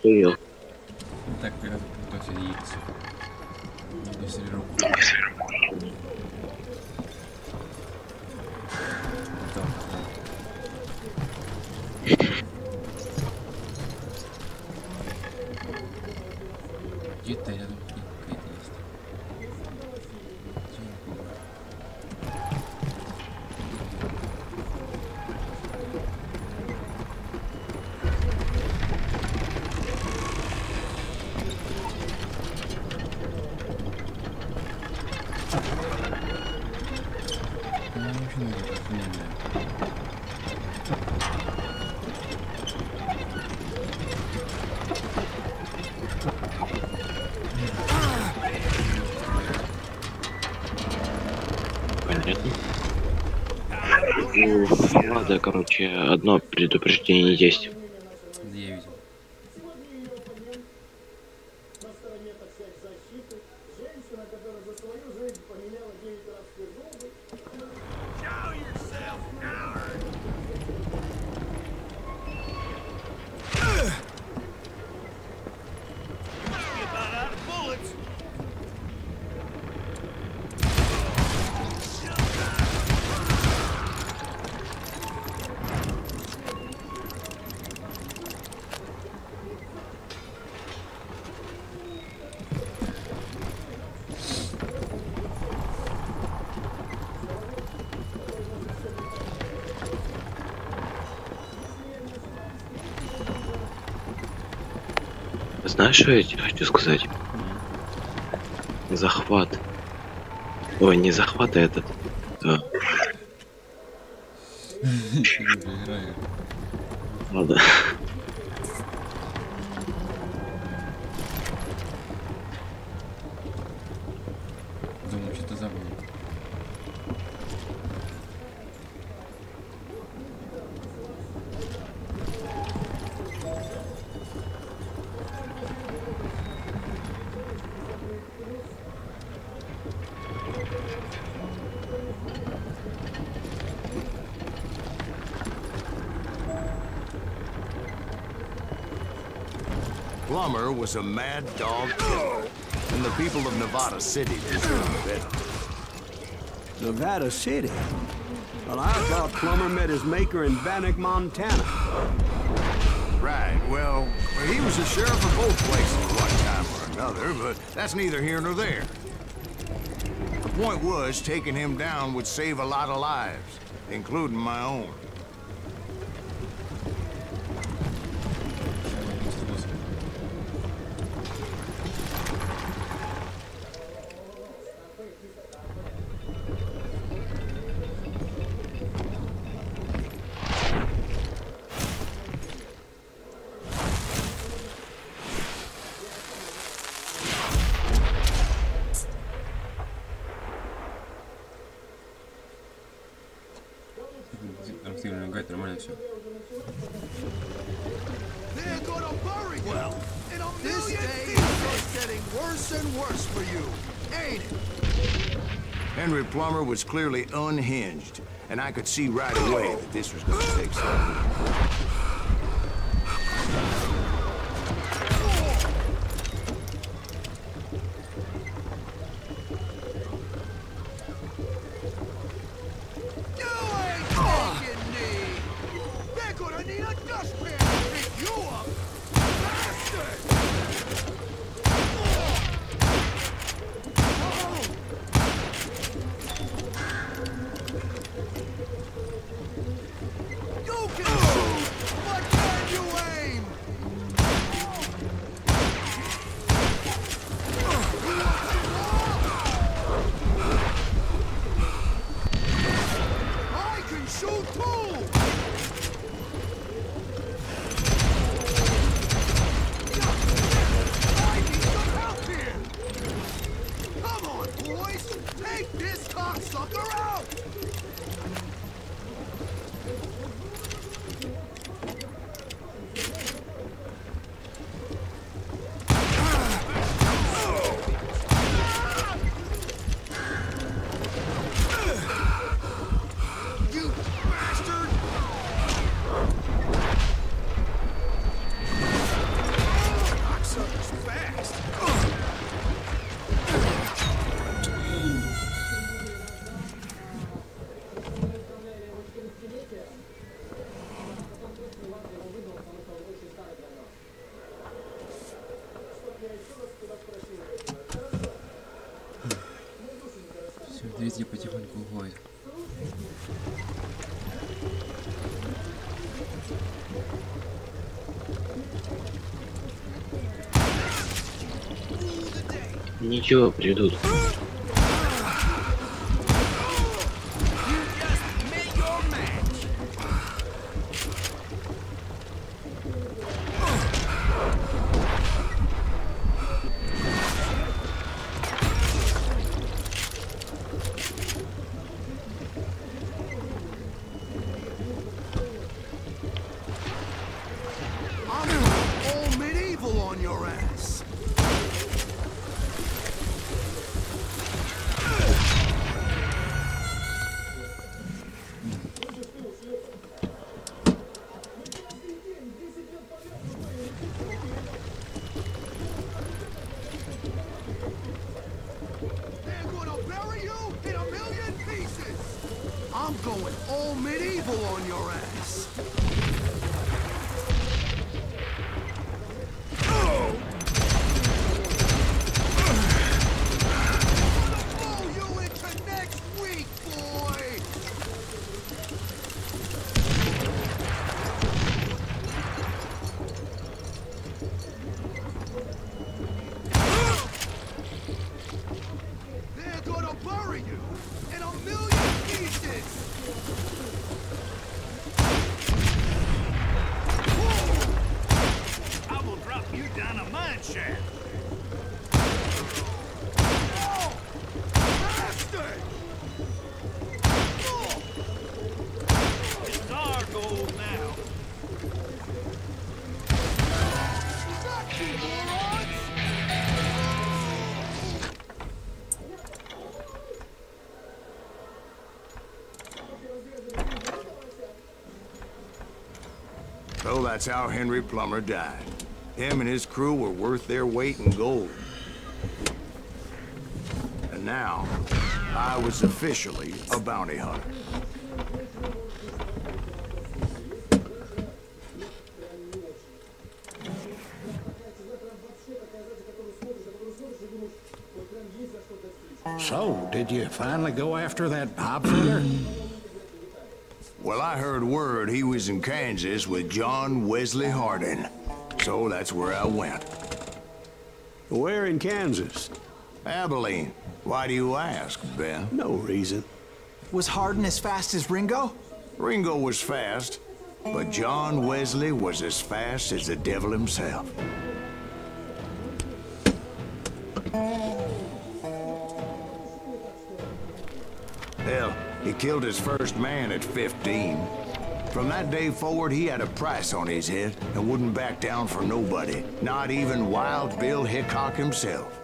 поел. Так, приготовь яйцо. Сервировку. Где-то рядом какая-то есть. Понятно. У Влада, короче, одно предупреждение есть. Да, я видел. Знаешь, что я тебе хочу сказать? Захват. Ой, не захват, а этот. Ладно. Думаю, что-то забыл. Plummer was a mad dog killer, and the people of Nevada City deserve better. Nevada City? Well, I thought Plummer met his maker in Bannock, Montana. Right, well, he was the sheriff of both places one time or another, but that's neither here nor there. The point was, taking him down would save a lot of lives, including my own. Нормально все. They're gonna bury you. Well, this day is getting worse and worse for you, ain't it? Henry Plummer was clearly unhinged, and I could see right away that this was gonna take something. Зрители потихоньку уходят. Ничего, придут. I'm going all medieval on your ass. So that's how Henry Plummer died. Him and his crew were worth their weight in gold. And now, I was officially a bounty hunter. So, did you finally go after that bobfitter? Well, I heard word he was in Kansas with John Wesley Hardin. So that's where I went. Where in Kansas? Abilene. Why do you ask, Ben? No reason. Was Hardin as fast as Ringo? Ringo was fast, but John Wesley was as fast as the devil himself. Hell, he killed his first man at 15. From that day forward, he had a price on his head and wouldn't back down for nobody, not even Wild Bill Hickok himself.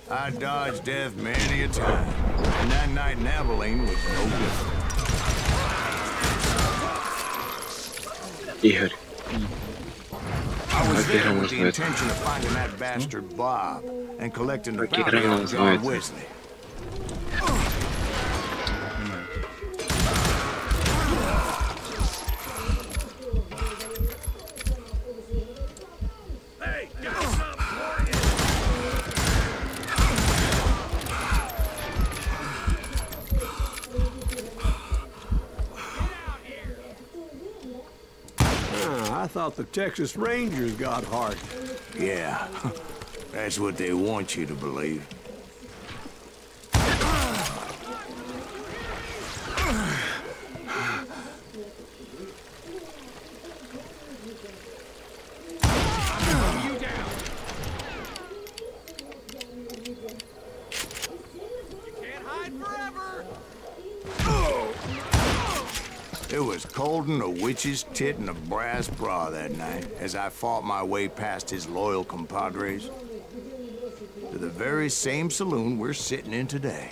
I dodged death many a time, and that night in Abilene was no different. Игорь. I was there with the intention of finding that bastard Bob and collecting the bounty on John Wesley. I thought the Texas Rangers got Hardin. Yeah, that's what they want you to believe. It was cold'n a witch's tit and a brass bra that night as I fought my way past his loyal compadres to the very same saloon we're sitting in today.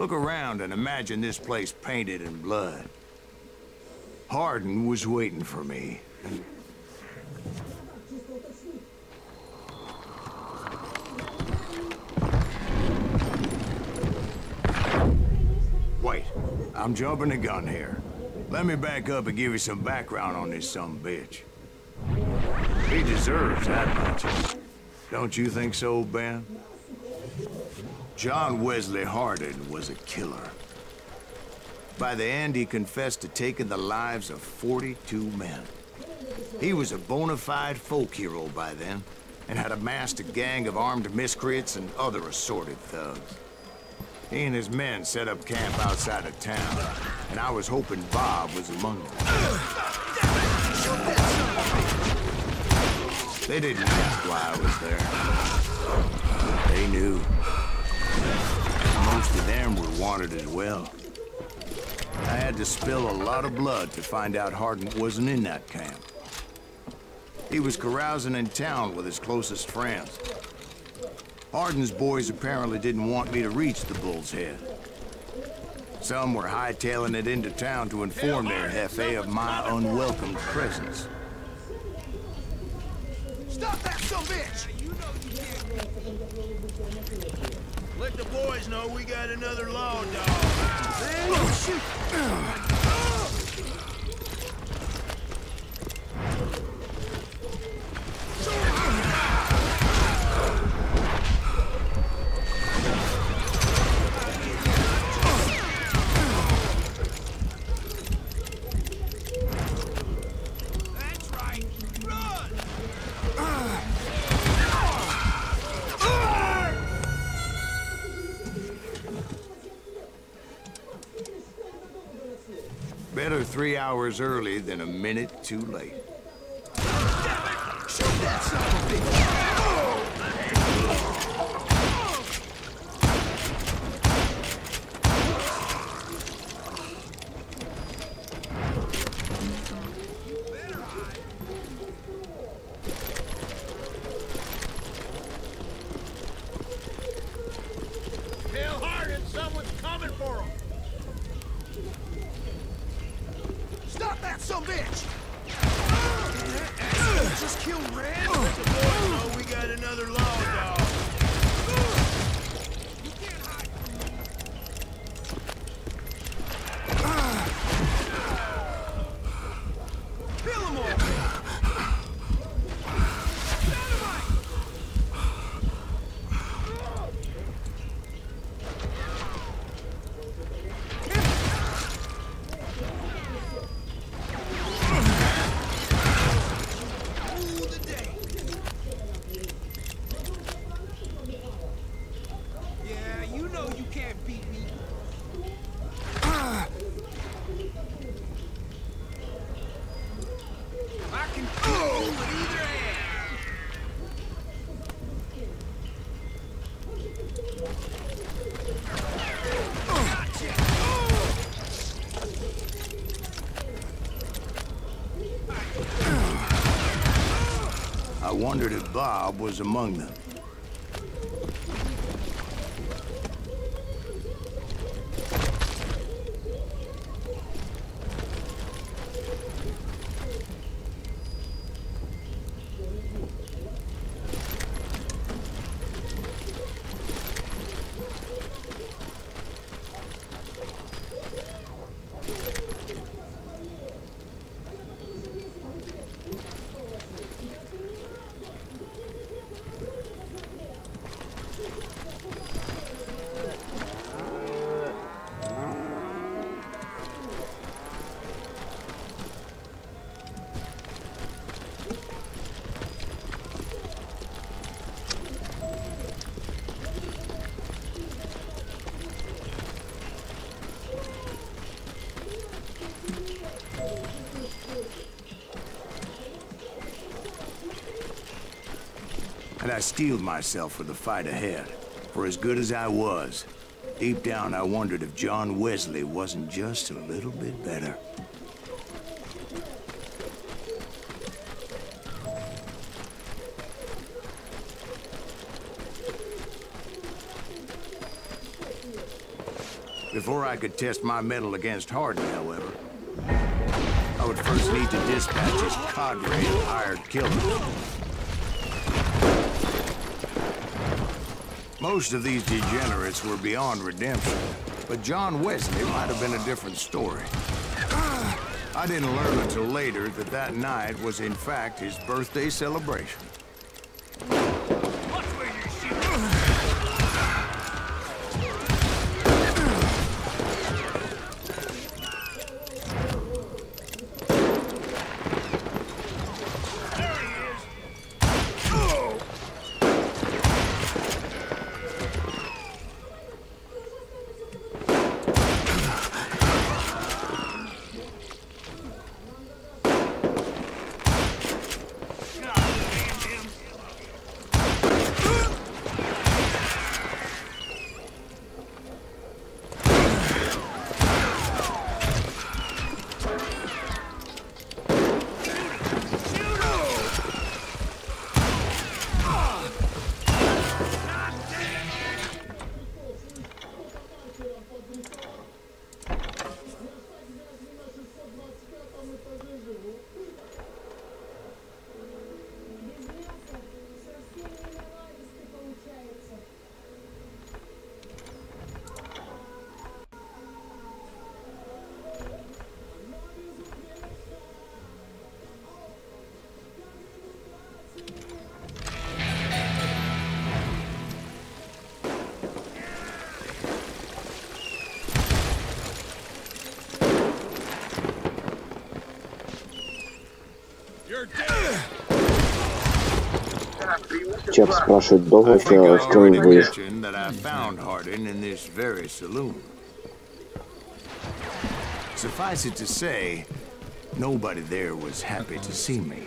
Look around and imagine this place painted in blood. Hardin was waiting for me. Wait, I'm jumping the gun here. Let me back up and give you some background on this sumbitch. He deserves that much. Don't you think so, Ben? John Wesley Hardin was a killer. By the end, he confessed to taking the lives of 42 men. He was a bona fide folk hero by then, and had amassed a gang of armed miscreants and other assorted thugs. He and his men set up camp outside of town, and I was hoping Bob was among them. They didn't ask why I was there. They knew. Most of them were wanted as well. I had to spill a lot of blood to find out Hardin wasn't in that camp. He was carousing in town with his closest friends. Hardin's boys apparently didn't want me to reach the Bull's Head. Some were hightailing it into town to inform their jefe of my unwelcome presence. Stop that sumbitch! Let the boys know we got another law dog. Oh, shoot! That's right. Run! Better 3 hours early than a minute too late. Shoot that son of a bitch! Tell Hardin someone's coming for him! Stop that sumbitch! Just kill Red? Let the boys know we got another law dog. You can't hide from me. Peel him off! Dynamite! I wondered if Bob was among them. And I steeled myself for the fight ahead. For as good as I was, deep down I wondered if John Wesley wasn't just a little bit better. Before I could test my mettle against Hardin, however, I would first need to dispatch his cadre of hired killers. Most of these degenerates were beyond redemption, but John Wesley might have been a different story. I didn't learn until later that that night was in fact his birthday celebration. Чек спрашивает, долго еще строить будешь? That I found Hardin in this very saloon. Suffice it to say, nobody there was happy to see me.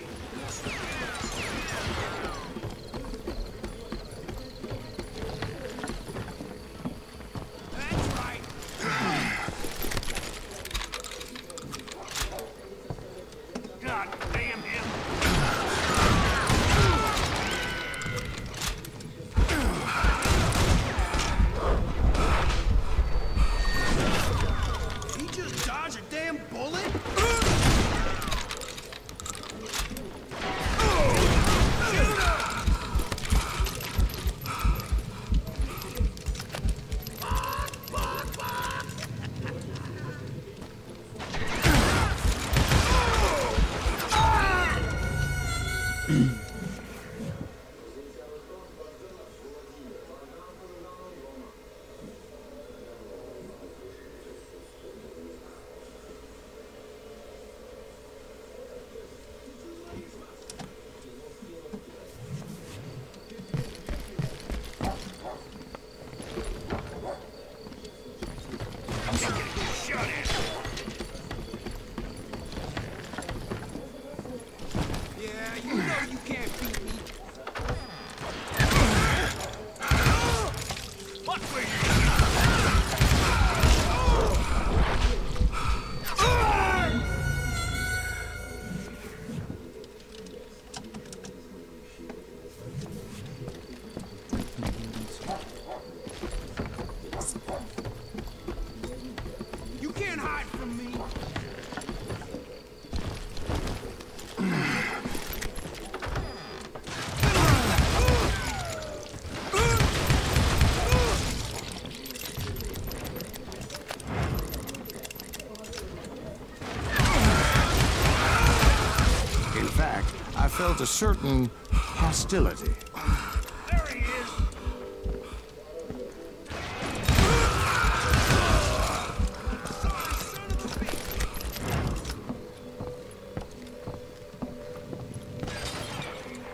I felt a certain hostility. There he is!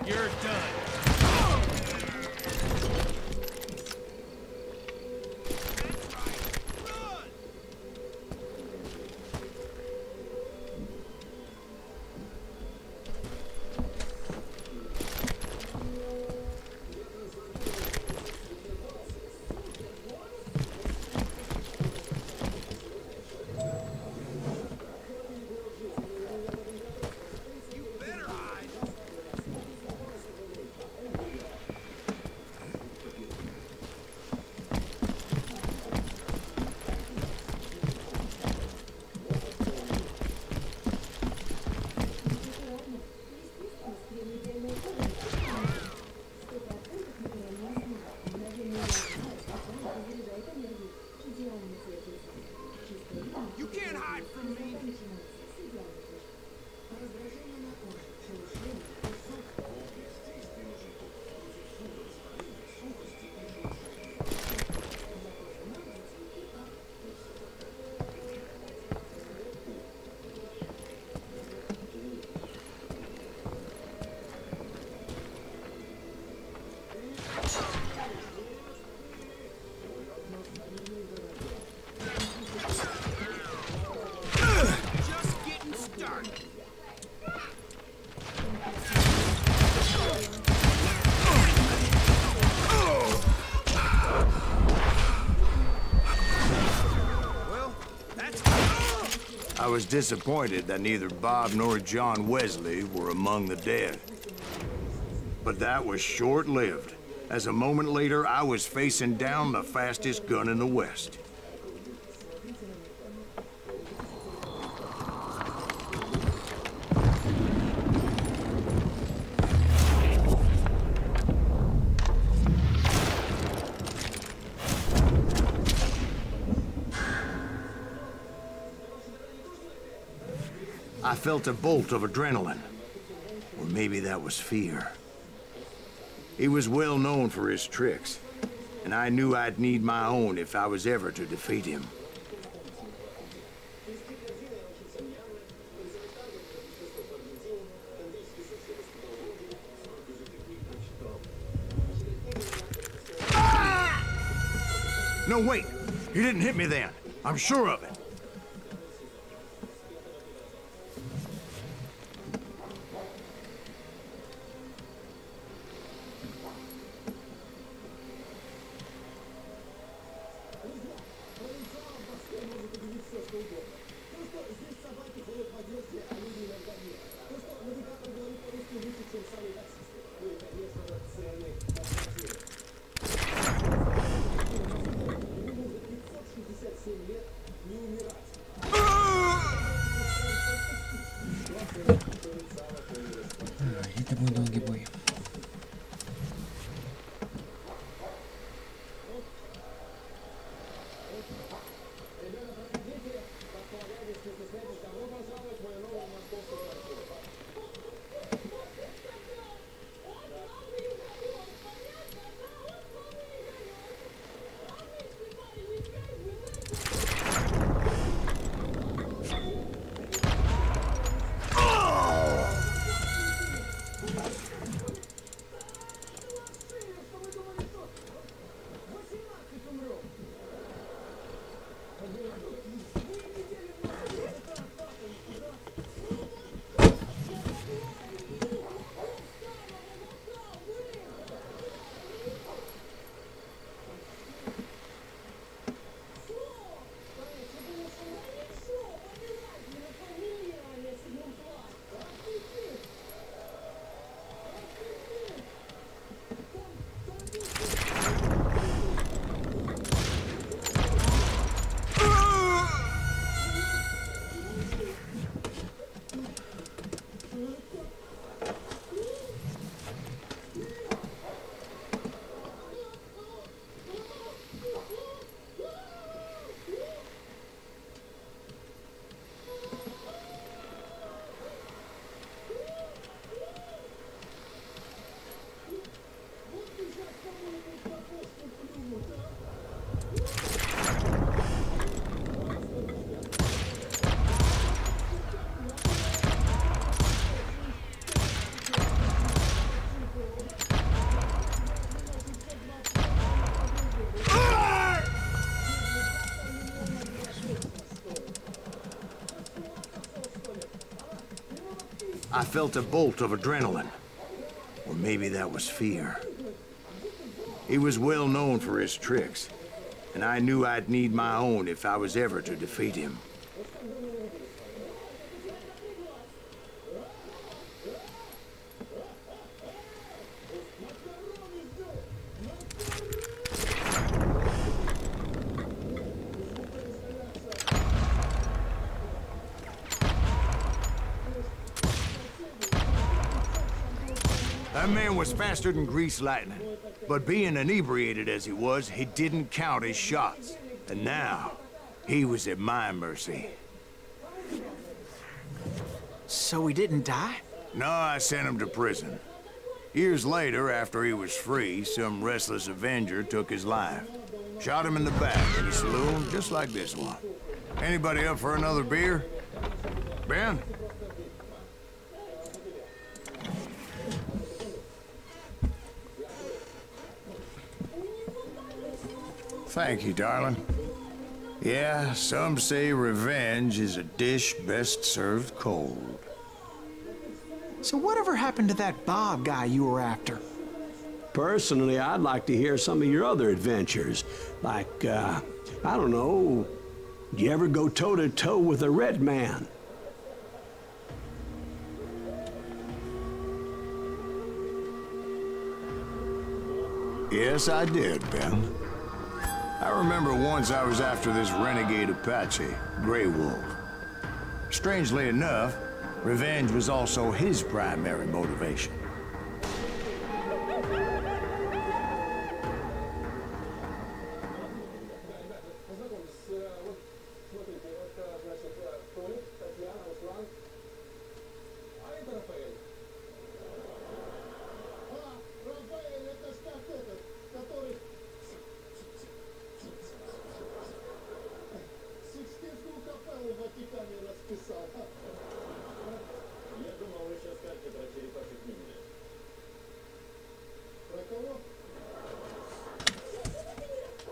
You're done. was disappointed that neither Bob nor John Wesley were among the dead. But that was short-lived, as a moment later I was facing down the fastest gun in the West. I felt a bolt of adrenaline, or maybe that was fear. He was well known for his tricks, and I knew I'd need my own if I was ever to defeat him. Ah! No, wait! He didn't hit me then. I'm sure of it. Это был долгий бой. I felt a bolt of adrenaline, or maybe that was fear. He was well known for his tricks, and I knew I'd need my own if I was ever to defeat him. That man was faster than greased lightning, but being inebriated as he was, he didn't count his shots. And now, he was at my mercy. So he didn't die? No, I sent him to prison. Years later, after he was free, some restless Avenger took his life. Shot him in the back in a saloon just like this one. Anybody up for another beer? Ben? Thank you, darling. Yeah, some say revenge is a dish best served cold. So whatever happened to that Bob guy you were after? Personally, I'd like to hear some of your other adventures. Like, I don't know, Did you ever go toe-to-toe with a red man? Yes, I did, Ben. I remember once I was after this renegade Apache, Grey Wolf. Strangely enough, revenge was also his primary motivation.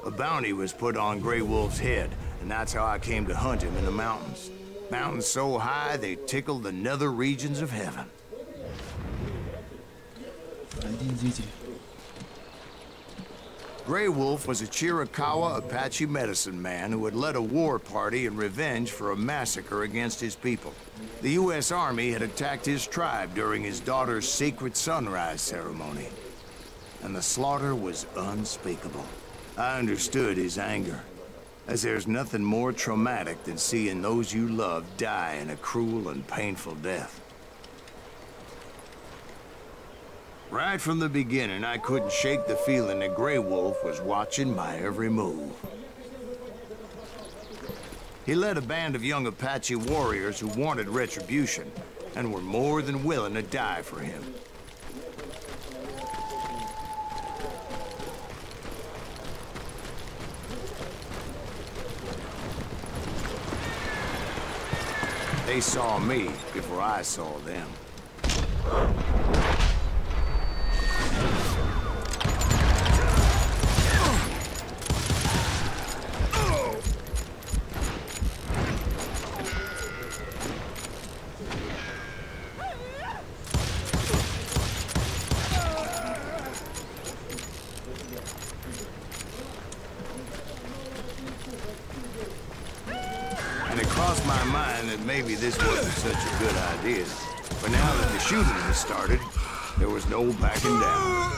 A bounty was put on Grey Wolf's head, and that's how I came to hunt him in the mountains. Mountains so high they tickled the nether regions of heaven. Grey Wolf was a Chiricahua Apache medicine man who had led a war party in revenge for a massacre against his people. The U.S. Army had attacked his tribe during his daughter's sacred sunrise ceremony, and the slaughter was unspeakable. I understood his anger, as there's nothing more traumatic than seeing those you love die in a cruel and painful death. Right from the beginning, I couldn't shake the feeling that Grey Wolf was watching my every move. He led a band of young Apache warriors who wanted retribution and were more than willing to die for him. They saw me before I saw them. And it crossed my mind that maybe this wasn't such a good idea. But now that the shooting had started, there was no backing down.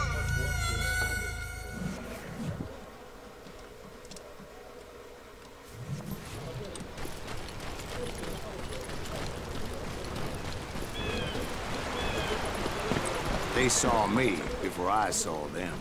They saw me before I saw them.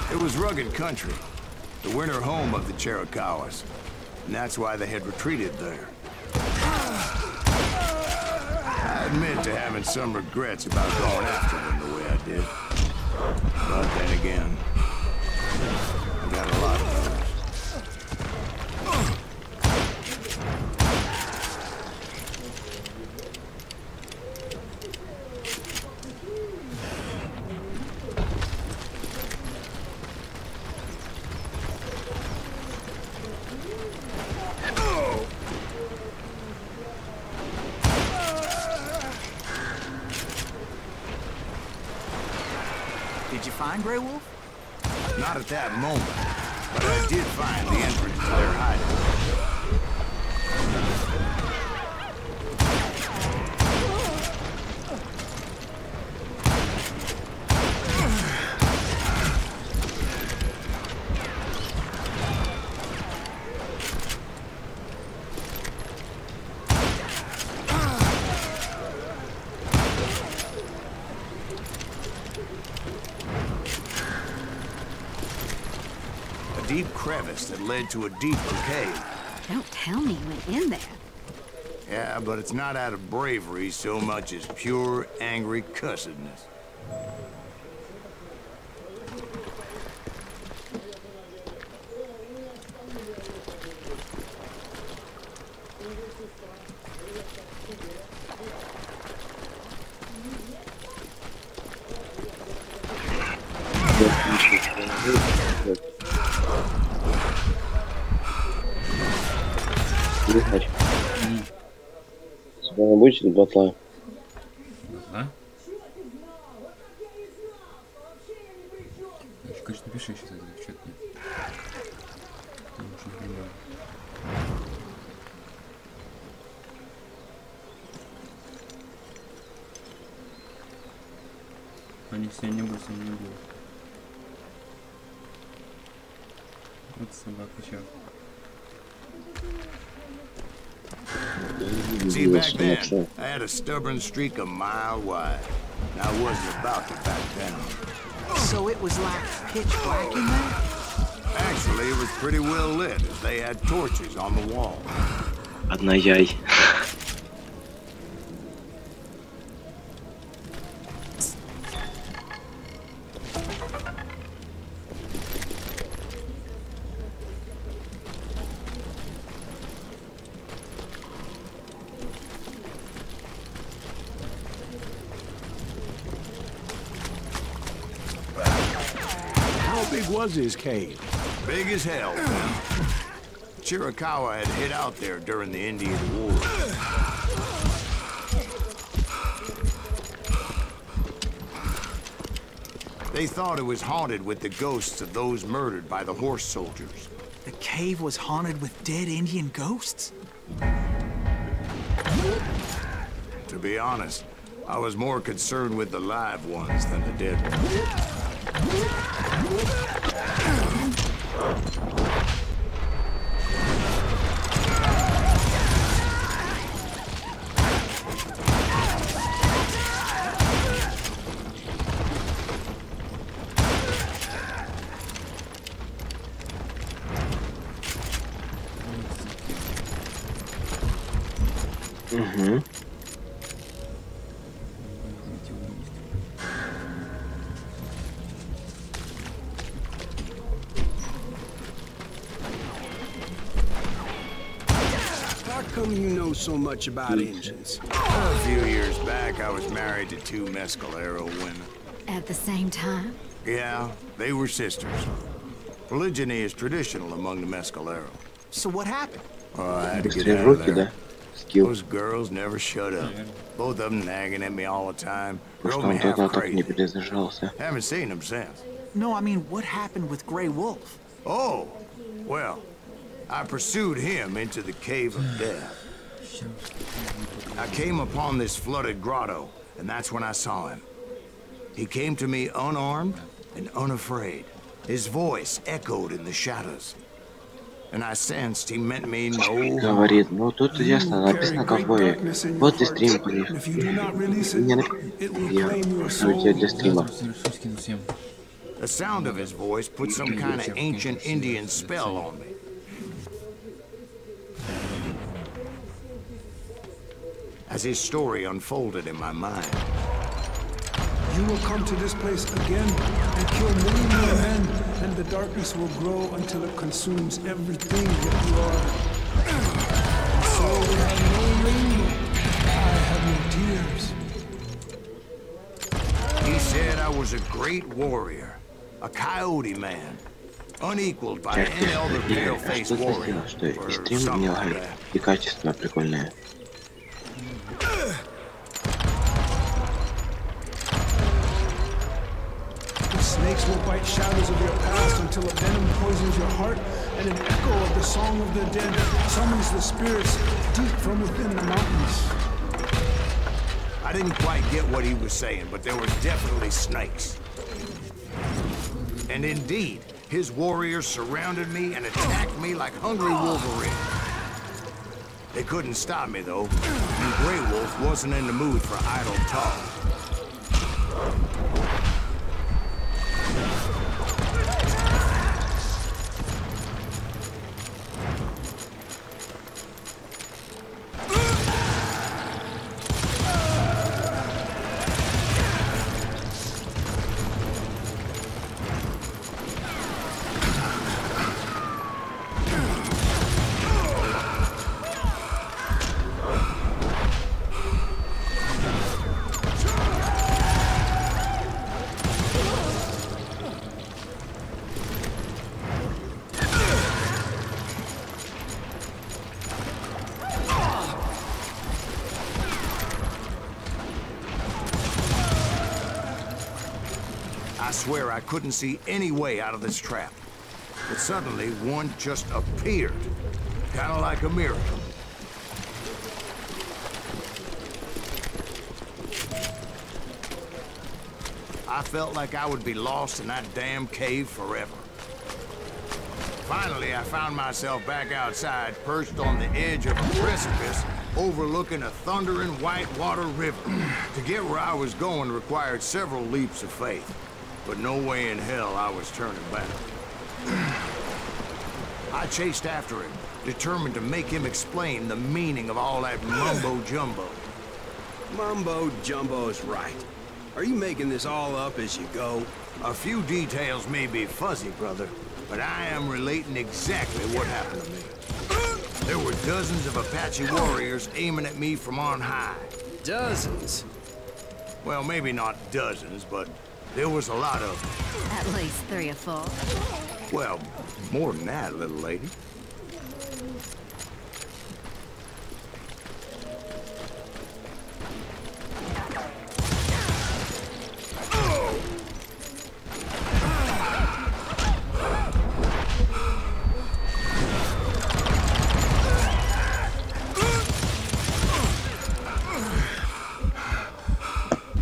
It was rugged country, the winter home of the Chiricahuas, and that's why they had retreated there. I admit to having some regrets about going after them the way I did. But then again, I got a lot of those. Did you find Grey Wolf? Not at that moment, but I did find the entrance to their hideout. crevice that led to a deeper cave. Don't tell me you went in there. Yeah, but it's not out of bravery so much as pure, angry cussedness. Обычно батла. Батла? Конечно, пиши сейчас это что-то нет. Я уж не понимаю. Они все не будут, не будут. Вот собака чё. See, back then, I had a stubborn streak a mile wide, and I wasn't about to back down. So it was like pitch black in there? Actually, it was pretty well lit, as they had torches on the wall. Одна яй. How big was his cave? Big as hell, man. Chiricahua had hid out there during the Indian War. They thought it was haunted with the ghosts of those murdered by the horse soldiers. The cave was haunted with dead Indian ghosts? To be honest, I was more concerned with the live ones than the dead ones. Угу. How come you know so much about engines? A few years back, I was married to two Mescalero women. At the same time? Yeah, they were sisters. Polygyny is traditional among the Mescalero. So what happened? Oh, I had to get out of there. Those girls never shut up. Both of them nagging at me all the time. Drove me half crazy. Haven't seen them since. No, I mean, what happened with Grey Wolf? Oh, well, I pursued him into the Cave of Death. I came upon this flooded grotto, and that's when I saw him. He came to me unarmed and unafraid. His voice echoed in the shadows. And I sensed he meant me no harm. Говорит, ну тут ясно, написано ковбои. Вот и стрим, мне написано для стрима. The sound of his voice put some kind of ancient Indian spell on me. As his story unfolded in my mind. You will come to this place again and kill many more men, and the darkness will grow until it consumes everything that you are. So we have no rainbow. I have no tears. He said I was a great warrior, a coyote man, unequaled by any other pale-faced warrior, or something like that. И качество прикольное. Snakes will bite shadows of your past until a venom poisons your heart, and an echo of the song of the dead summons the spirits deep from within the mountains. I didn't quite get what he was saying, but there was definitely snakes. And indeed, his warriors surrounded me and attacked me like hungry wolverines. They couldn't stop me, though, and Grey Wolf wasn't in the mood for idle talk. I swear I couldn't see any way out of this trap. But suddenly, one just appeared. Kind of like a miracle. I felt like I would be lost in that damn cave forever. Finally, I found myself back outside, perched on the edge of a precipice, overlooking a thundering whitewater river. To get where I was going required several leaps of faith, but no way in hell I was turning back. I chased after him, determined to make him explain the meaning of all that mumbo-jumbo. Mumbo-jumbo's right. Are you making this all up as you go? A few details may be fuzzy, brother, but I am relating exactly what happened to me. There were dozens of Apache warriors aiming at me from on high. Dozens? Well, maybe not dozens, but there was a lot of them. At least 3 or 4. Well, more than that, little lady.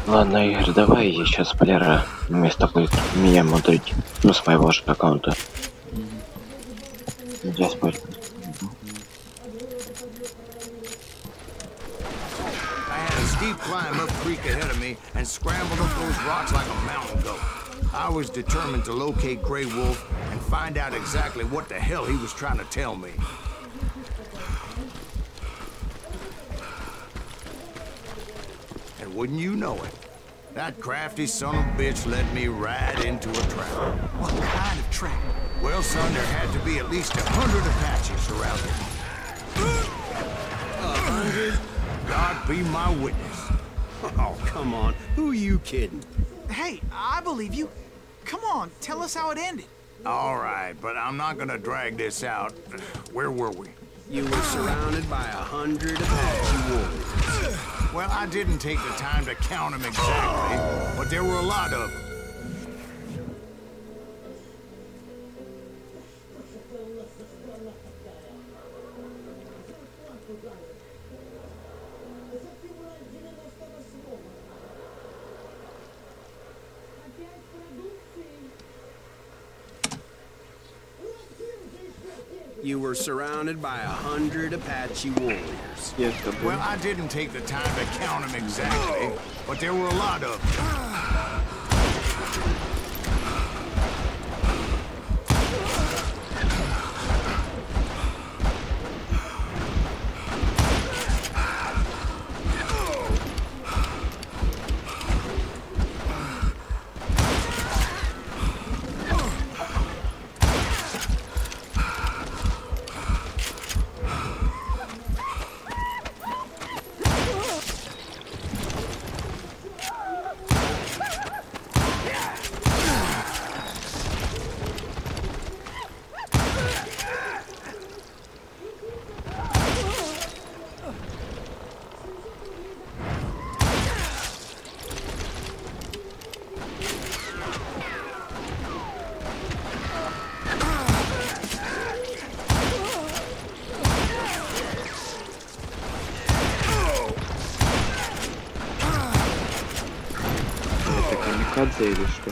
Ладно, Игорь, давай я сейчас Полера вместо меня мудрить, ну, с моего же аккаунта. Я спорю. I had a steep climb up creek ahead of me and scrambled up those rocks like a mountain goat. I was determined to locate Grey Wolf and find out exactly what the hell he was trying to tell me. And wouldn't you know it, that crafty son of a bitch led me right into a trap. What kind of trap? Well, son, there had to be at least 100 Apaches around here. 100? God be my witness. Oh, come on. Who are you kidding? Hey, I believe you. Come on, tell us how it ended. All right, but I'm not gonna drag this out. Where were we? You were surrounded by 100 Apache warriors. Well, I didn't take the time to count them exactly, but there were a lot of them. You were surrounded by 100 Apache warriors. Yes, well, I didn't take the time to count them exactly, but there were a lot of them. Или что?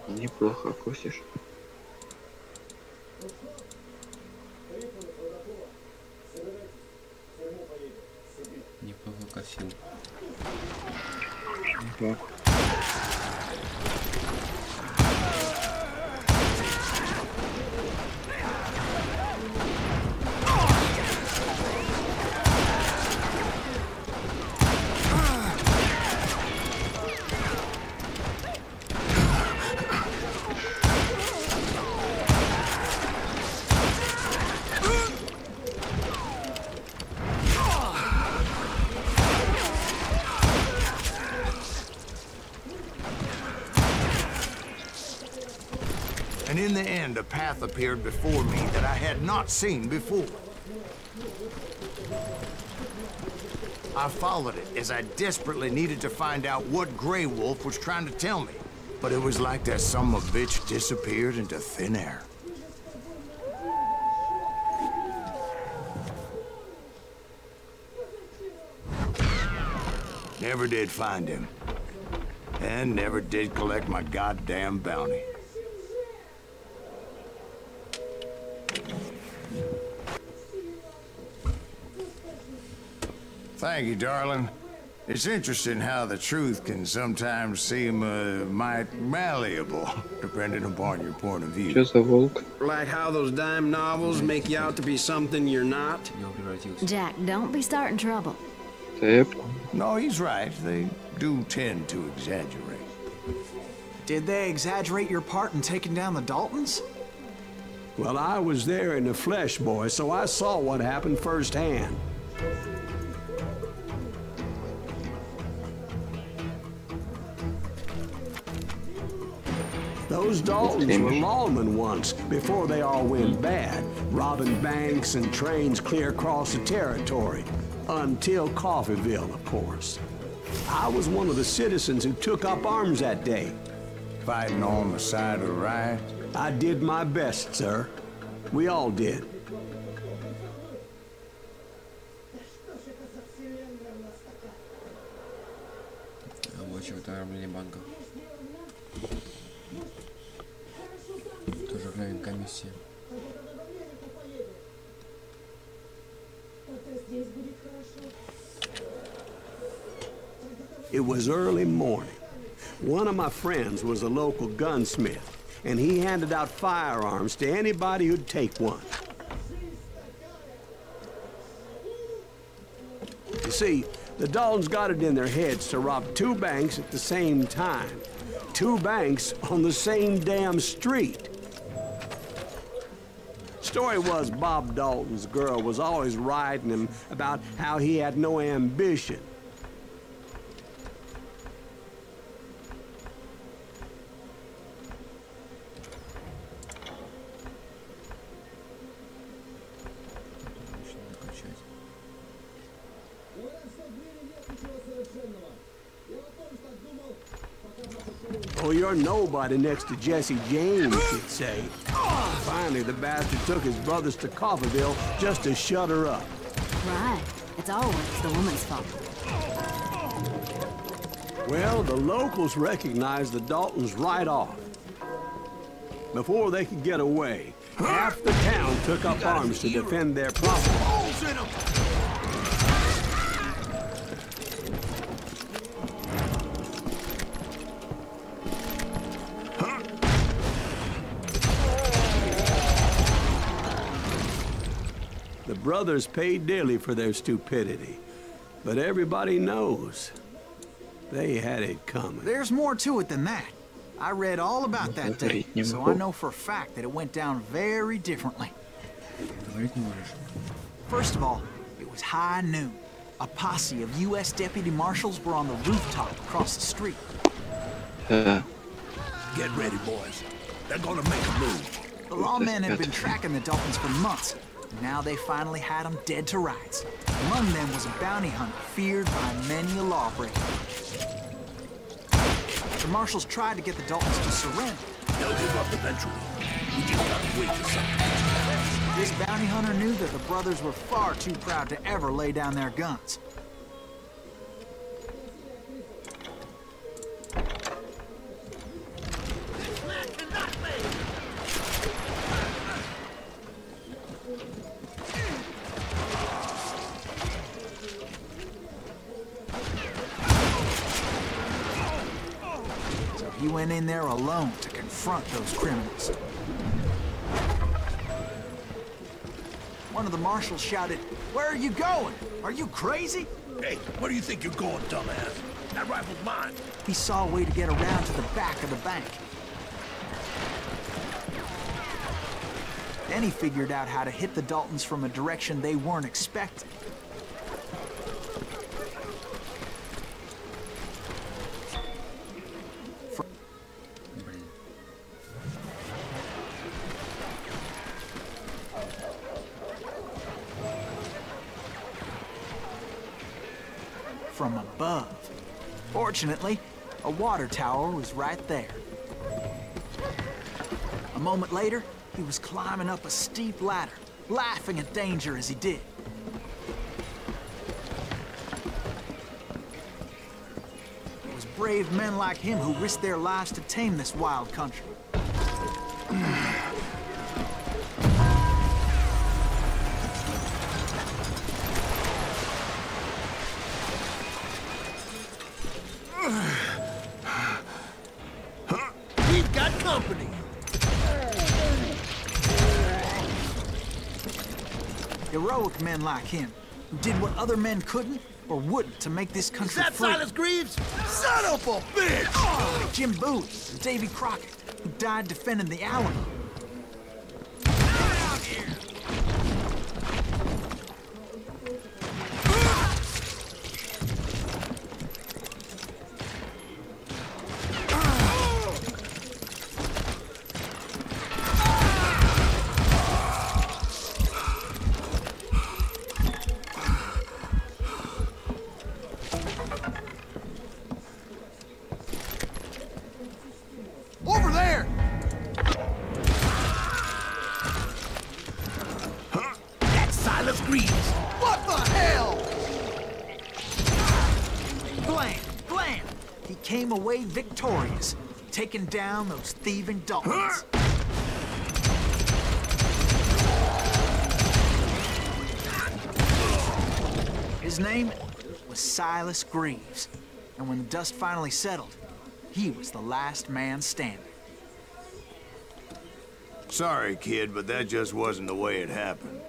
Неплохо косишь. Неплохо косил. Ага. path appeared before me that I had not seen before. I followed it as I desperately needed to find out what Grey Wolf was trying to tell me. But it was like that son of a bitch disappeared into thin air. Never did find him. And never did collect my goddamn bounty. Thank you, darling. It's interesting how the truth can sometimes seem, might malleable, depending upon your point of view. Just a волк. Like how those dime novels make you out to be something you're not. Jack, don't be starting trouble. No, he's right. They do tend to exaggerate. Did they exaggerate your part in taking down the Daltons? Well, I was there in the flesh, boy, so I saw what happened firsthand. Those Daltons were lawmen once, before they all went bad, robbing banks and trains clear across the territory. Until Coffeeville, of course. I was one of the citizens who took up arms that day. Fighting on the side of the right? I did my best, sir. We all did. Чего-то ограбление банка. Тоже гривен комиссия. It was early morning. One of my friends was a local gunsmith, and he handed out firearms to anybody who'd take one. You see, the Daltons got it in their heads to rob two banks at the same time. Two banks on the same damn street. Story was Bob Dalton's girl was always riding him about how he had no ambition. Oh, you're nobody next to Jesse James, she'd say. Finally, the bastard took his brothers to Coffeeville just to shut her up. Right. It's always the woman's fault. Well, the locals recognized the Daltons right off. Before they could get away, half the town took up arms to defend their property. The brothers paid dearly for their stupidity, but everybody knows they had it coming. There's more to it than that. I read all about that day, so I know for a fact that it went down very differently. First of all, it was high noon. A posse of U.S. deputy marshals were on the rooftop across the street. Get ready, boys. They're gonna make a move. The lawmen had been tracking the Daltons for months. Now they finally had them dead to rights. Among them was a bounty hunter feared by many a lawbreaker. The marshals tried to get the Daltons to surrender. They'll give up eventually. We just gotta wait for something. This bounty hunter knew that the brothers were far too proud to ever lay down their guns. He went in there alone to confront those criminals. One of the marshals shouted, "Where are you going? Are you crazy?" Hey, where do you think you're going, dumbass? That rifle's mine. He saw a way to get around to the back of the bank. Then he figured out how to hit the Daltons from a direction they weren't expecting. from above. Fortunately, a water tower was right there. A moment later, he was climbing up a steep ladder, laughing at danger as he did. It was brave men like him who risked their lives to tame this wild country. We've got company. Heroic men like him, who did what other men couldn't or wouldn't to make this country Is that free. Silas Greaves? Son of a bitch! Jim Bowie and Davy Crockett, who died defending the Alamo. Over there! That's Silas Greaves. What the hell? Blam! Blam! He came away victorious, taking down those thieving Daltons. His name was Silas Greaves, and when the dust finally settled, he was the last man standing. Sorry, kid, but that just wasn't the way it happened.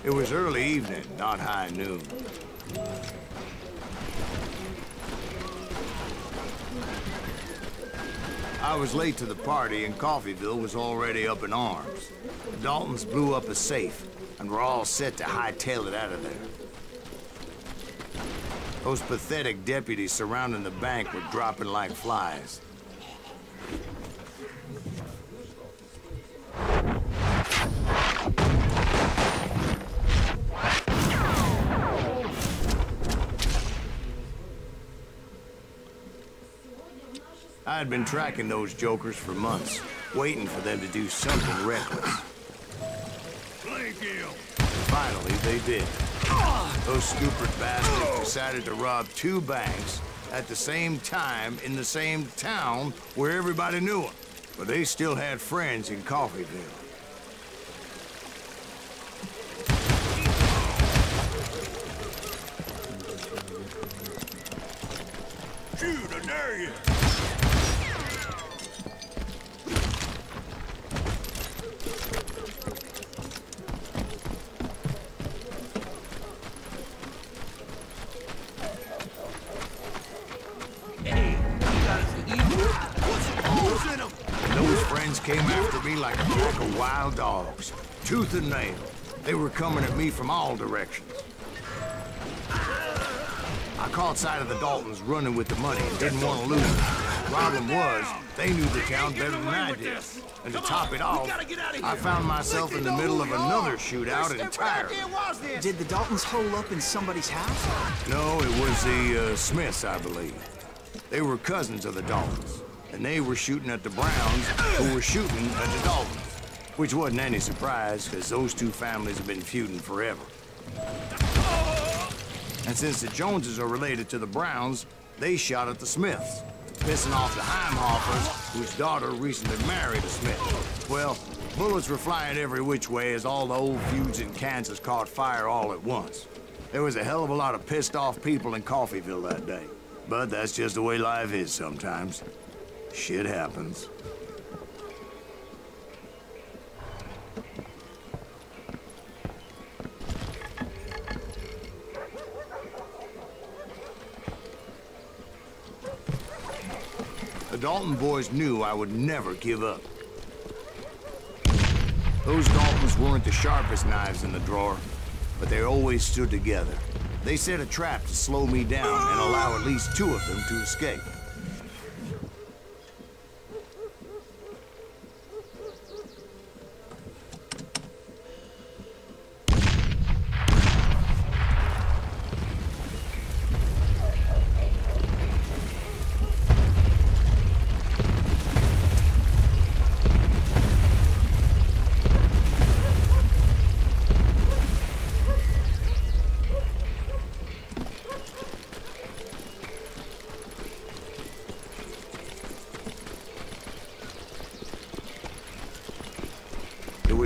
It was early evening, not high noon. I was late to the party, and Coffeyville was already up in arms. The Daltons blew up a safe, and were all set to hightail it out of there. Those pathetic deputies surrounding the bank were dropping like flies. I had been tracking those jokers for months, waiting for them to do something reckless. Finally, they did. Those stupid bastards decided to rob 2 banks at the same time in the same town where everybody knew them. But they still had friends in Coffeyville. Shoot, I dare you! Those friends came after me like a pack of wild dogs, tooth and nail. They were coming at me from all directions. I caught sight of the Daltons running with the money and didn't want to lose it. Problem was, they knew the town better than I did. And to top it off, I found myself in the middle of another shootout entirely. Did the Daltons hole up in somebody's house? No, it was the Smiths, I believe. They were cousins of the Daltons, and they were shooting at the Browns, who were shooting at the Daltons. Which wasn't any surprise, because those 2 families have been feuding forever. And since the Joneses are related to the Browns, they shot at the Smiths, pissing off the Heimhoffers, whose daughter recently married a Smith. Well, bullets were flying every which way as all the old feuds in Kansas caught fire all at once. There was a hell of a lot of pissed off people in Coffeyville that day. But that's just the way life is sometimes. Shit happens. The Dalton boys knew I would never give up. Those Daltons weren't the sharpest knives in the drawer, but they always stood together. They set a trap to slow me down and allow at least 2 of them to escape.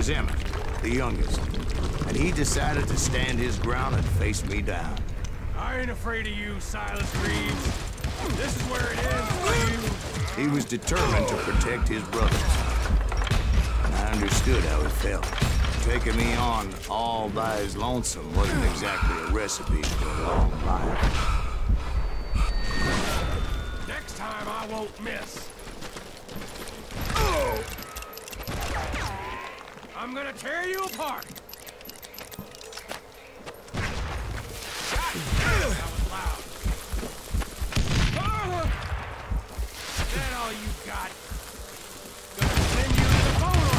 was Emmett, the youngest. And he decided to stand his ground and face me down. I ain't afraid of you, Silas Reeves. This is where it ends for you. He was determined to protect his brothers. And I understood how it felt. Taking me on all by his lonesome wasn't exactly a recipe for a long life. Next time I won't miss. I'm gonna tear you apart. That was loud. Is that all you got? Gonna send you to the photo.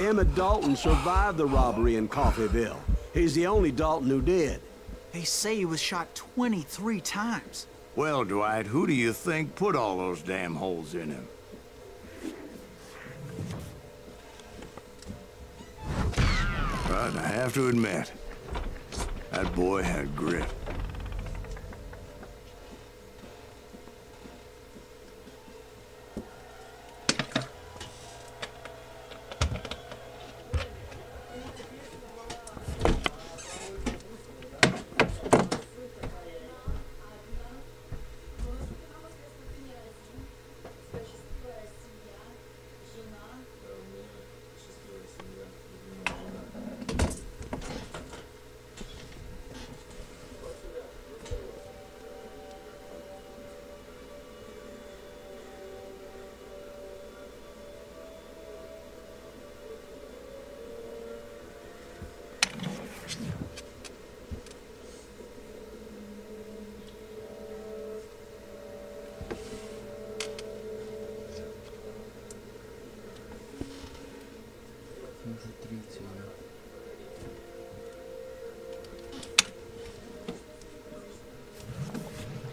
Emmett Dalton survived the robbery in Coffeyville. He's the only Dalton who did. They say he was shot 23 times. Well, Dwight, who do you think put all those damn holes in him? But I have to admit, that boy had grit.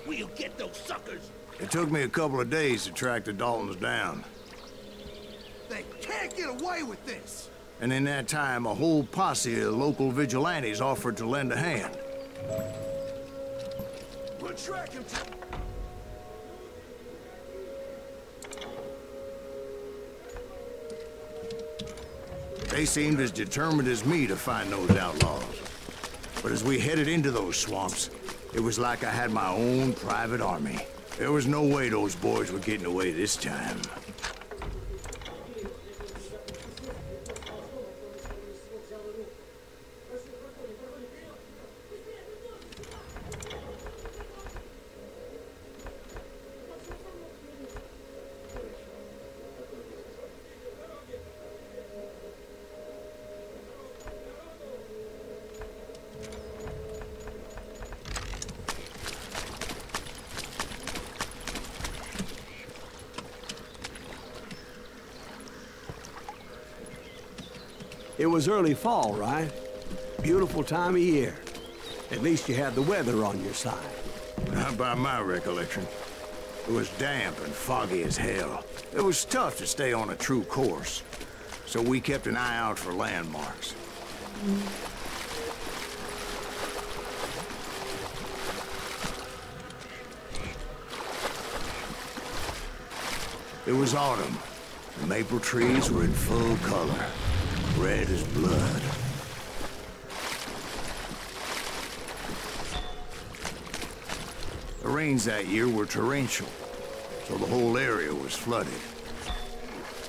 We'll get those suckers. It took me a couple of days to track the Daltons down. They can't get away with this. And in that time, a whole posse of local vigilantes offered to lend a hand. We'll track him to... They seemed as determined as me to find those outlaws. But as we headed into those swamps, it was like I had my own private army. There was no way those boys were getting away this time. It was early fall, right? Beautiful time of year. At least you had the weather on your side. Not by my recollection. It was damp and foggy as hell. It was tough to stay on a true course. So we kept an eye out for landmarks. It was autumn. The maple trees were in full color. Red as blood. The rains that year were torrential, so the whole area was flooded.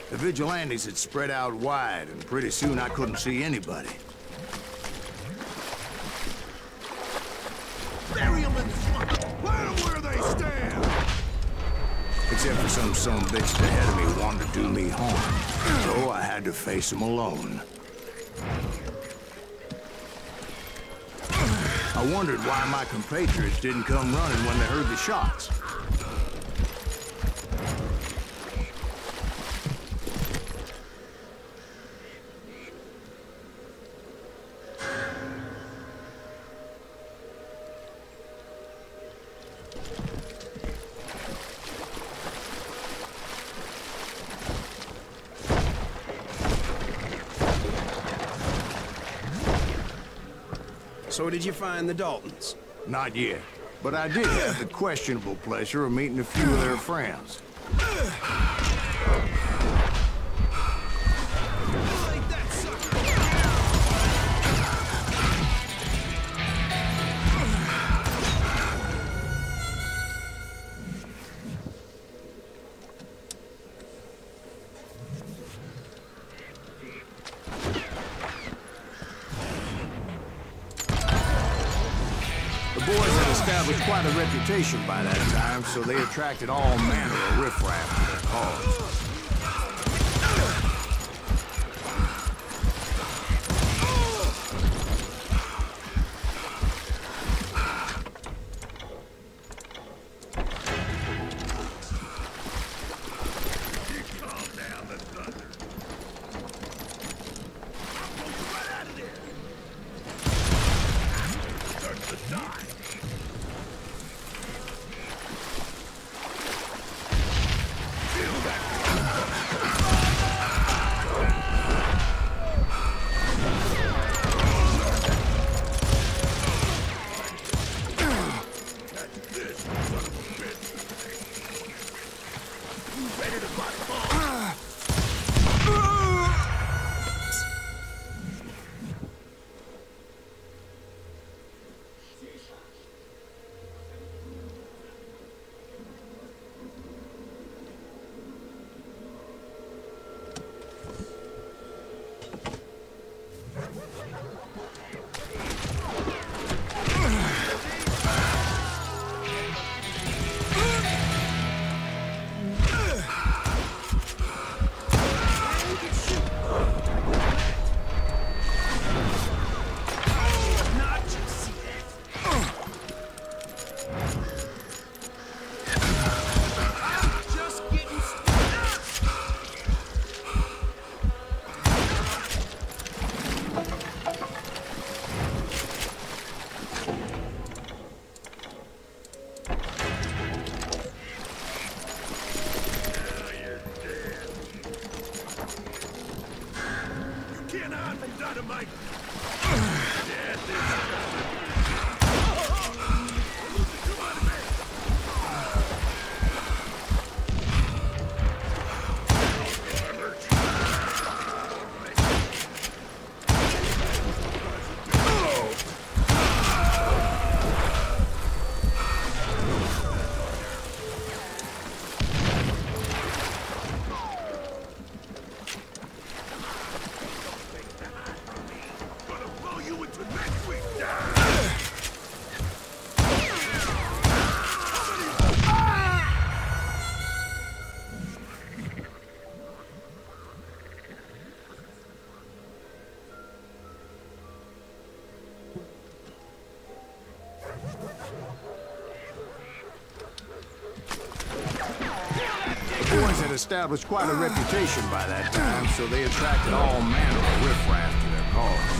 The vigilantes had spread out wide, and pretty soon I couldn't see anybody. Bury them in the swamp! Put them where they stand! Except for some bitch ahead of me wanted to do me harm, so I had to face him alone. I wondered why my compatriots didn't come running when they heard the shots. So did you find the Daltons? Not yet, but I did have the questionable pleasure of meeting a few of their friends. The boys had established quite a reputation by that time, so they attracted all manner of riffraff to their cause. Established quite a reputation by that time, so they attracted all manner of riffraff to their cause.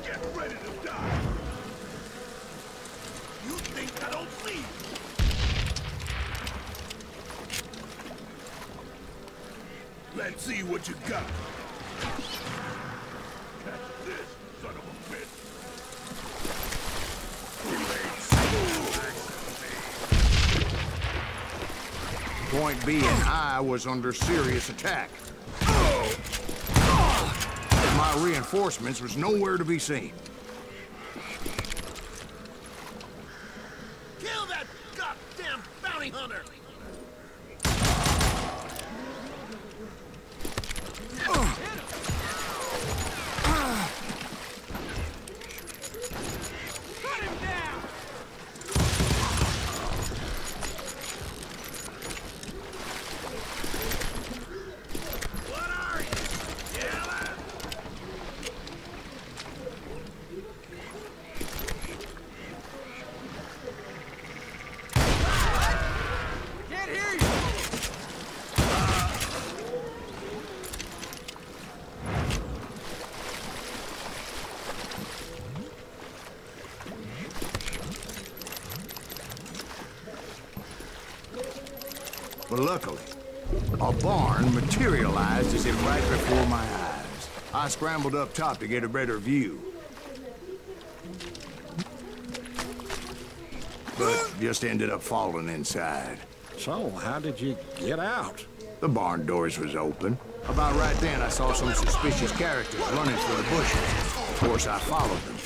Get ready to die! You think I don't see? Let's see what you got. Catch this, son of a bitch. Point being, I was under serious attack. My reinforcements was nowhere to be seen. Kill that goddamn bounty hunter! Cut him down! What are you? Yelling? Can't hear you! But luckily, a barn materialized as if right before my eyes. I scrambled up top to get a better view. But just ended up falling inside. So, how did you get out? The barn doors was open. About right then, I saw some suspicious characters running through the bushes. Of course, I followed them.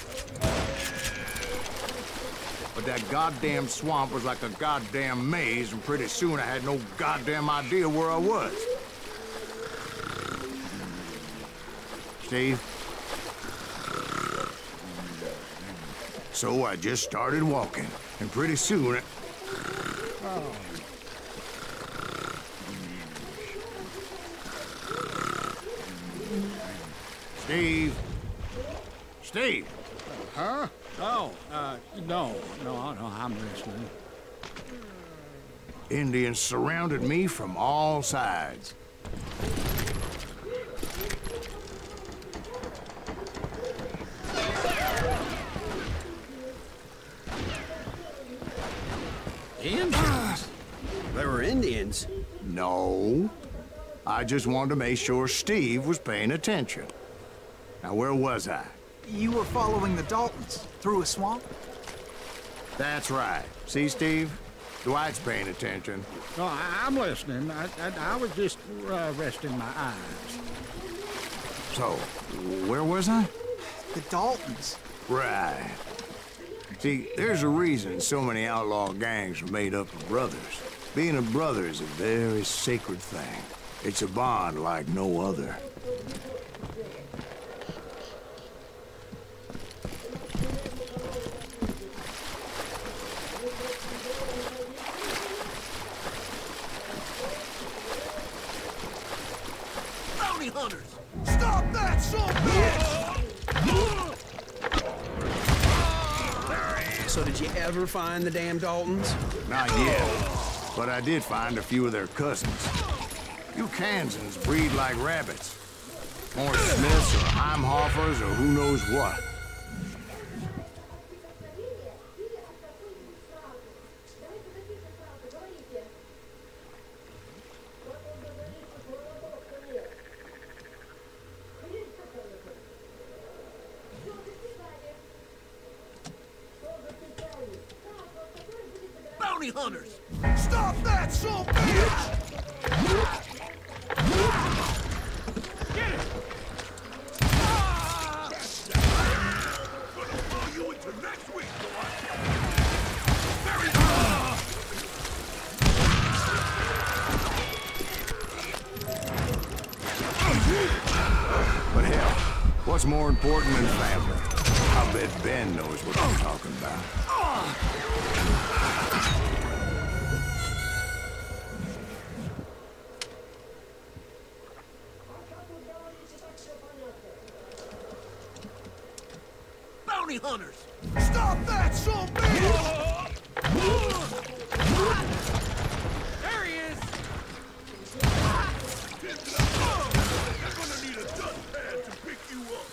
But that goddamn swamp was like a goddamn maze, and pretty soon I had no goddamn idea where I was. Steve? So I just started walking, and pretty soon Steve? Steve? Huh? Oh, no, I'm listening. Indians surrounded me from all sides. Indians? They were Indians? No. I just wanted to make sure Steve was paying attention. Now, where was I? You were following the Daltons through a swamp? That's right. See, Steve? Dwight's paying attention. No, I'm listening. I was just resting my eyes. So, where was I? The Daltons. Right. See, there's a reason so many outlaw gangs are made up of brothers. Being a brother is a very sacred thing. It's a bond like no other. Bounty hunters! Stop that, son of a bitch! So did you ever find the damn Daltons? Not yet, but I did find a few of their cousins. You Kansans breed like rabbits. More Smiths or Heimhoffers or who knows what. Bounty hunters! Stop that, son of a bitch! Get it! Gonna blow you into next week, boy! Very But hell, what's more important than family? I bet Ben knows what I'm talking about. bounty hunters! Stop that, son of a bitch! There he is! You're gonna need a dustpan to pick you up.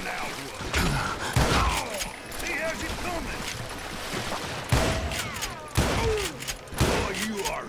now, what? He has it coming. Oh, you are.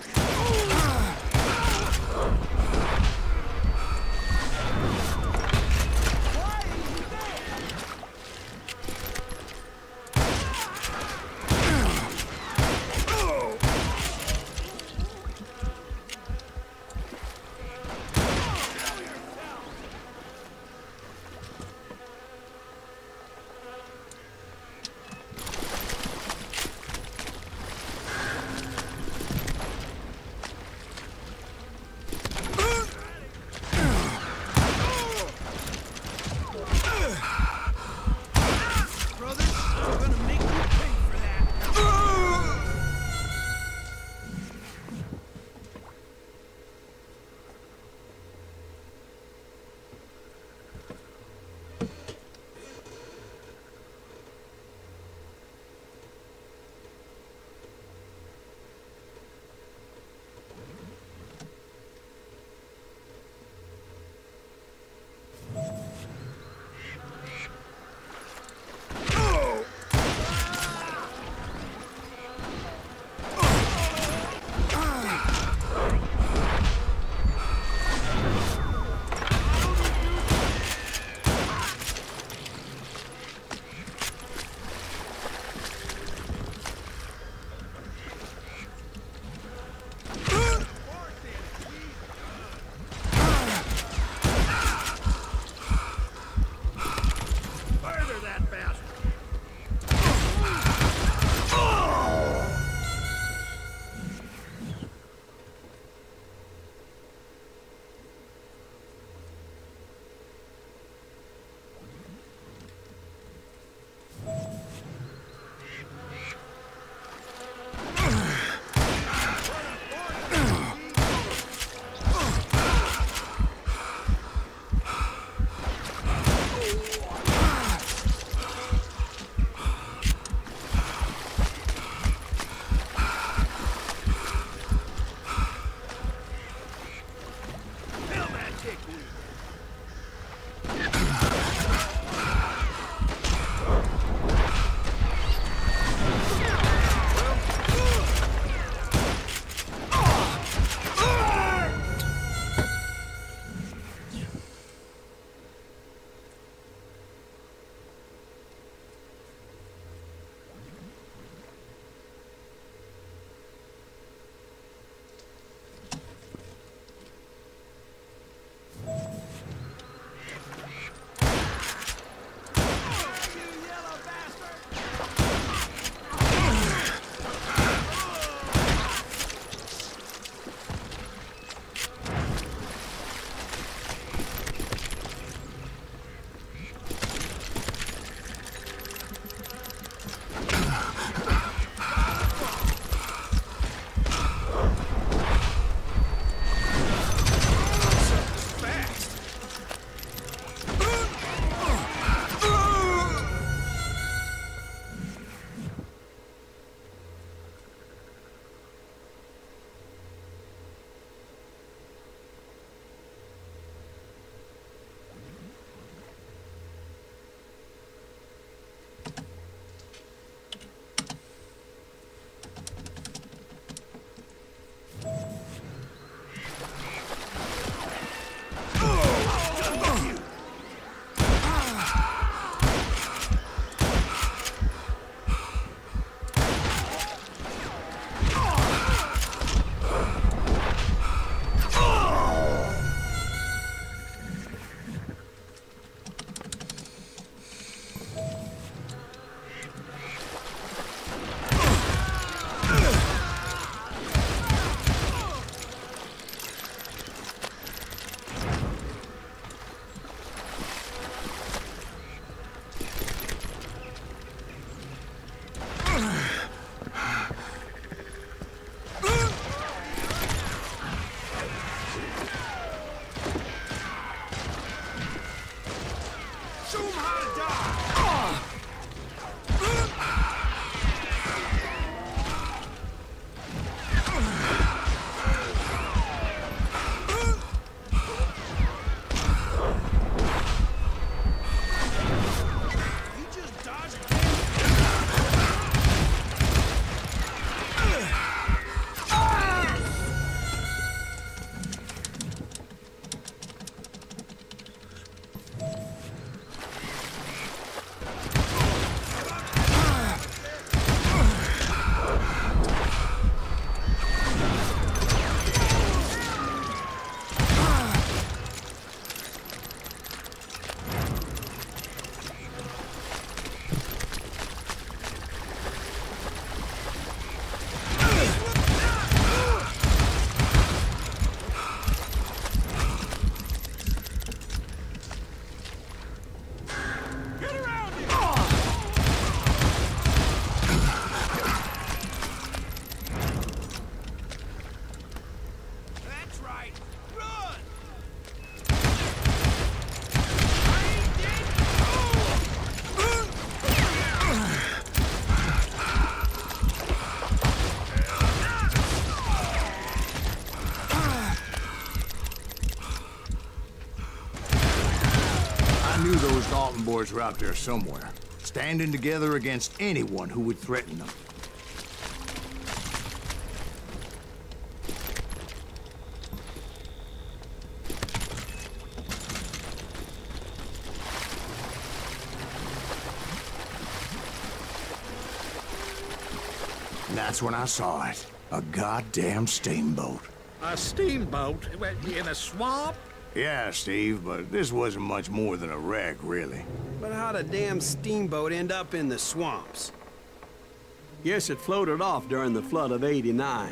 boys were out there somewhere, standing together against anyone who would threaten them. And that's when I saw it. A goddamn steamboat. A steamboat? In a swamp? Yeah, Steve, but this wasn't much more than a wreck, really. But how'd a damn steamboat end up in the swamps? Guess it floated off during the flood of '89.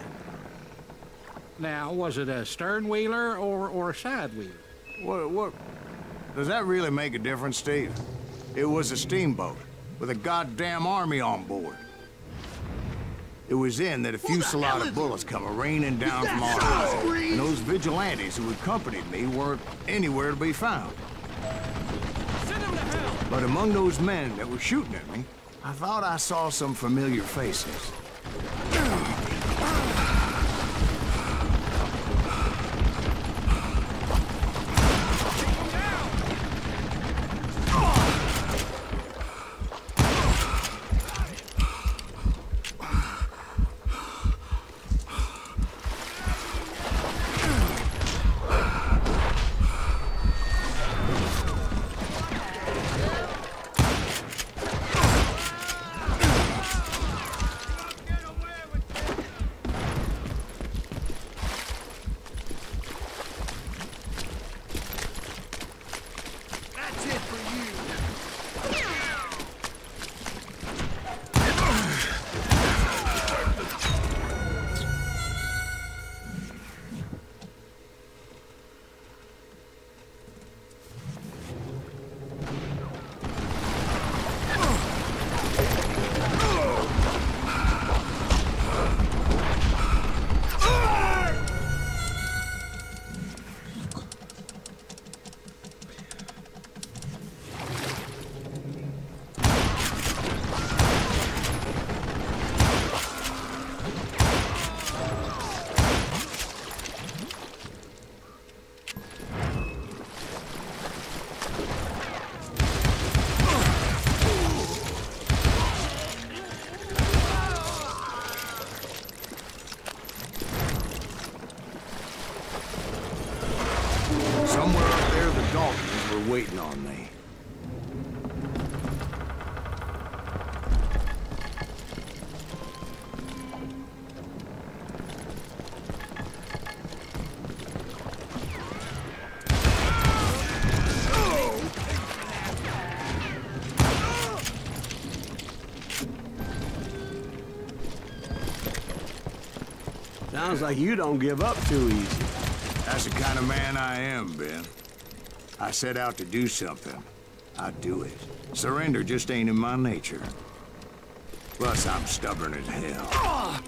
Now, was it a stern-wheeler or a side-wheeler? What? Does that really make a difference, Steve? It was a steamboat with a goddamn army on board. It was then that a fusillade of bullets come raining down from our house, and those vigilantes who accompanied me weren't anywhere to be found. But among those men that were shooting at me, I thought I saw some familiar faces. Somewhere up there, the Daltons were waiting on me. Sounds like you don't give up too easy. That's the kind of man I am, Ben. I set out to do something. I do it. Surrender just ain't in my nature. Plus, I'm stubborn as hell.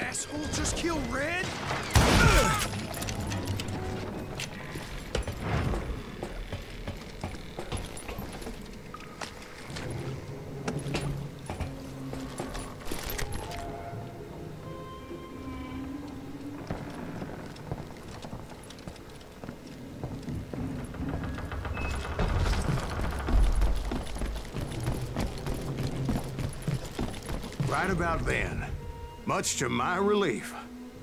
asshole just kill Red? Right about then, much to my relief,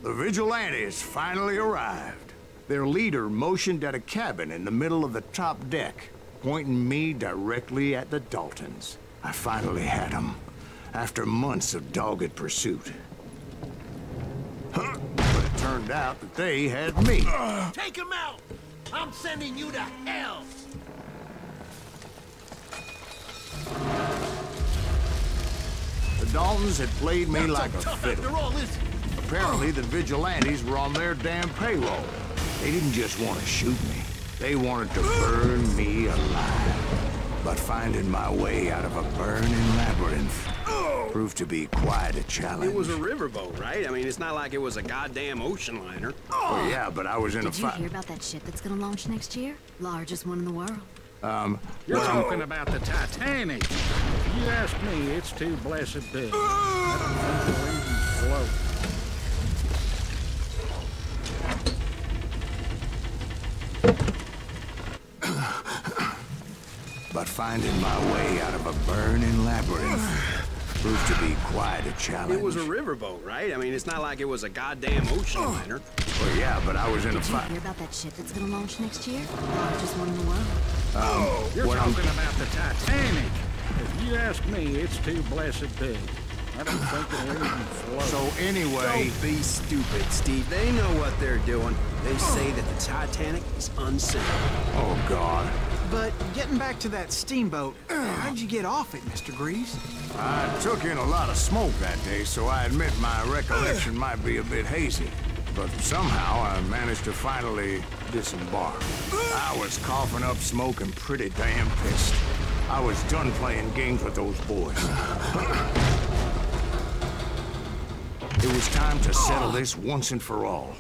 the vigilantes finally arrived. Their leader motioned at a cabin in the middle of the top deck, pointing me directly at the Daltons. I finally had them, after months of dogged pursuit. But it turned out that they had me. Take him out! I'm sending you to hell! The Daltons had played me like a fiddle. After all this. Apparently, the vigilantes were on their damn payroll. They didn't just want to shoot me. They wanted to burn me alive. But finding my way out of a burning labyrinth proved to be quite a challenge. It was a riverboat, right? I mean, it's not like it was a goddamn ocean liner. Oh, yeah, but I was in a fight. Did you hear about that ship that's gonna launch next year? Largest one in the world. You're talking about the Titanic. If you ask me, it's too blessed big. I don't think they'll even float. But finding my way out of a burning labyrinth proved to be quite a challenge. It was a riverboat, right? I mean, it's not like it was a goddamn ocean liner. Well, yeah, but I was in a Did you fight. hear about that ship that's gonna launch next year? Largest one in the world. You're talking about the Titanic. If you ask me, it's too blessed big. I don't think it'll even float. So anyway... Don't be stupid, Steve. They know what they're doing. They say that the Titanic is unsinkable. Oh, God. But getting back to that steamboat, how'd you get off it, Mr. Greaves? I took in a lot of smoke that day, so I admit my recollection might be a bit hazy. But somehow I managed to finally disembark. I was coughing up smoke and pretty damn pissed. I was done playing games with those boys. It was time to settle this once and for all.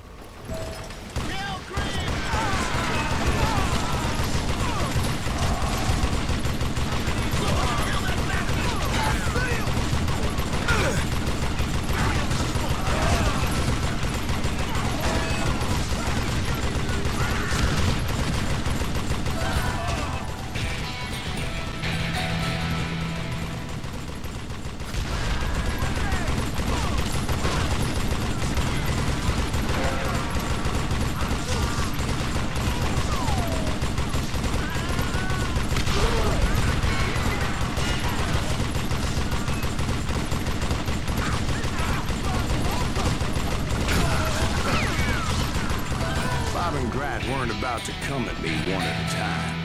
Weren't about to come at me one at a time.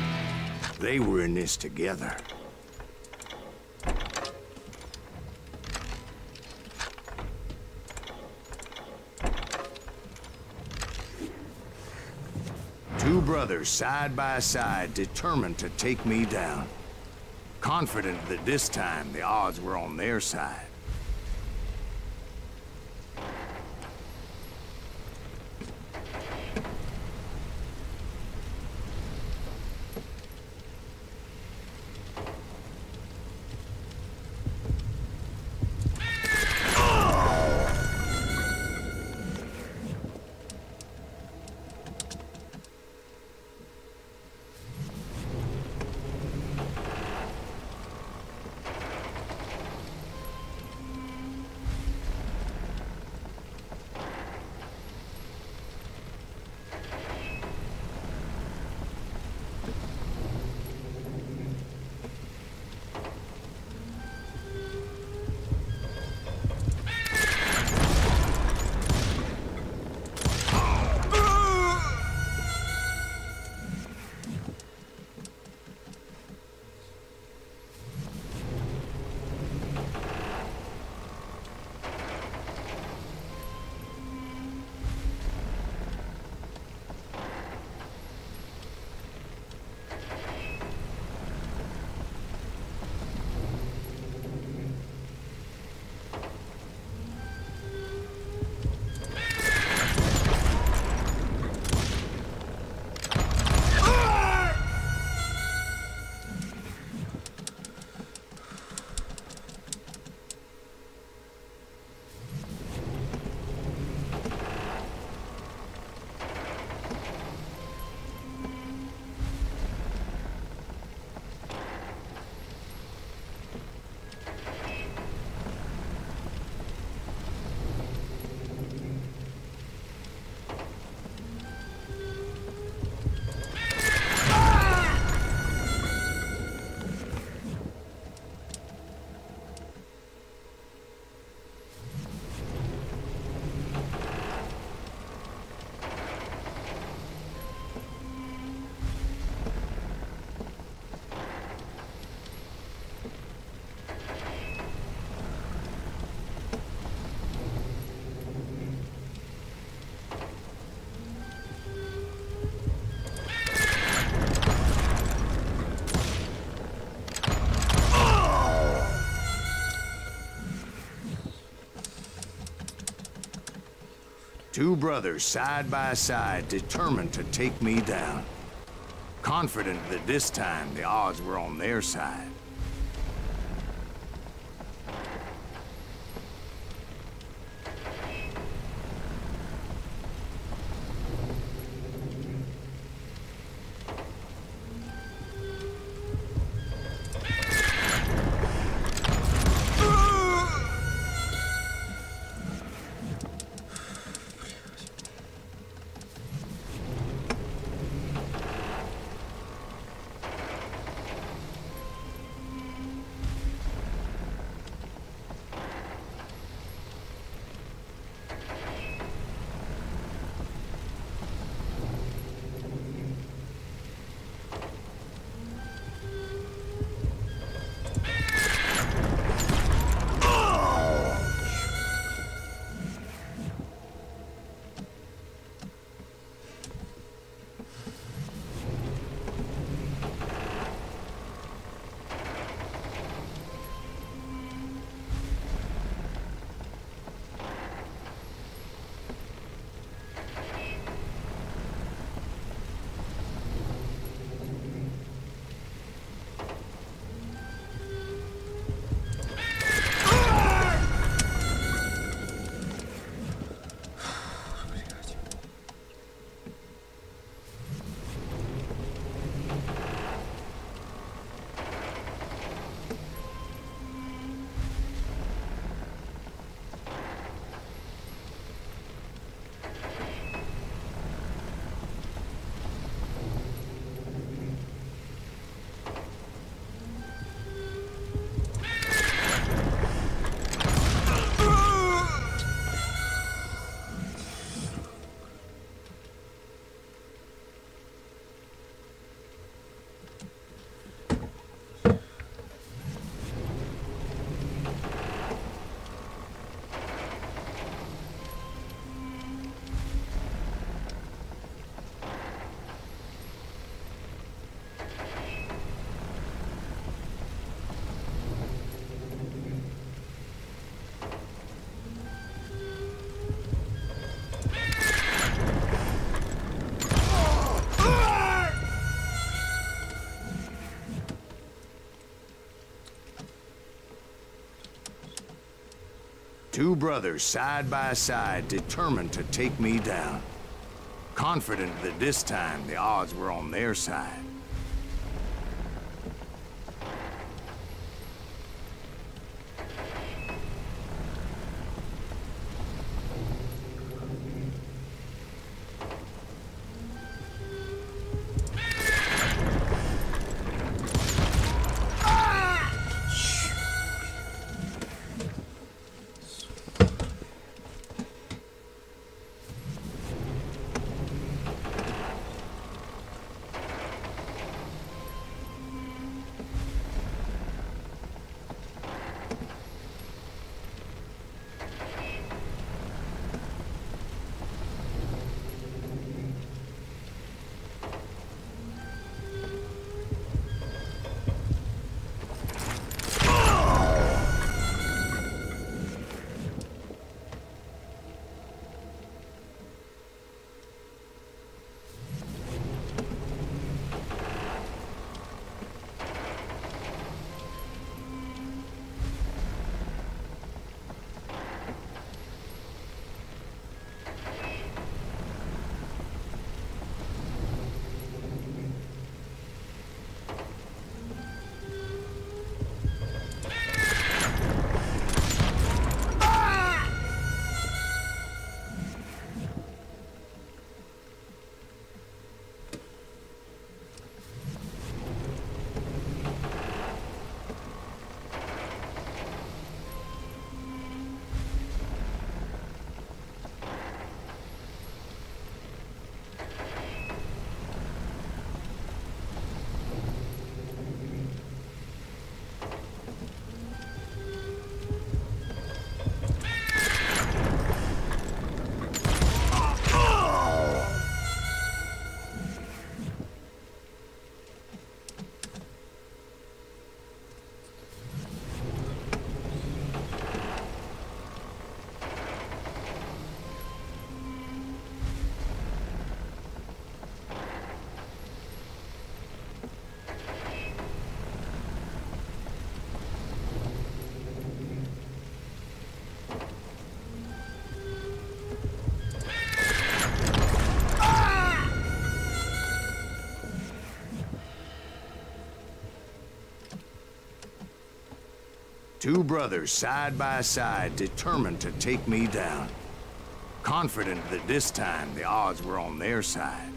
They were in this together. Two brothers side by side, determined to take me down. Confident that this time the odds were on their side. Two brothers side by side, determined to take me down. Confident that this time the odds were on their side. Two brothers side by side, determined to take me down. Confident that this time the odds were on their side. Two brothers side by side, determined to take me down. Confident that this time the odds were on their side.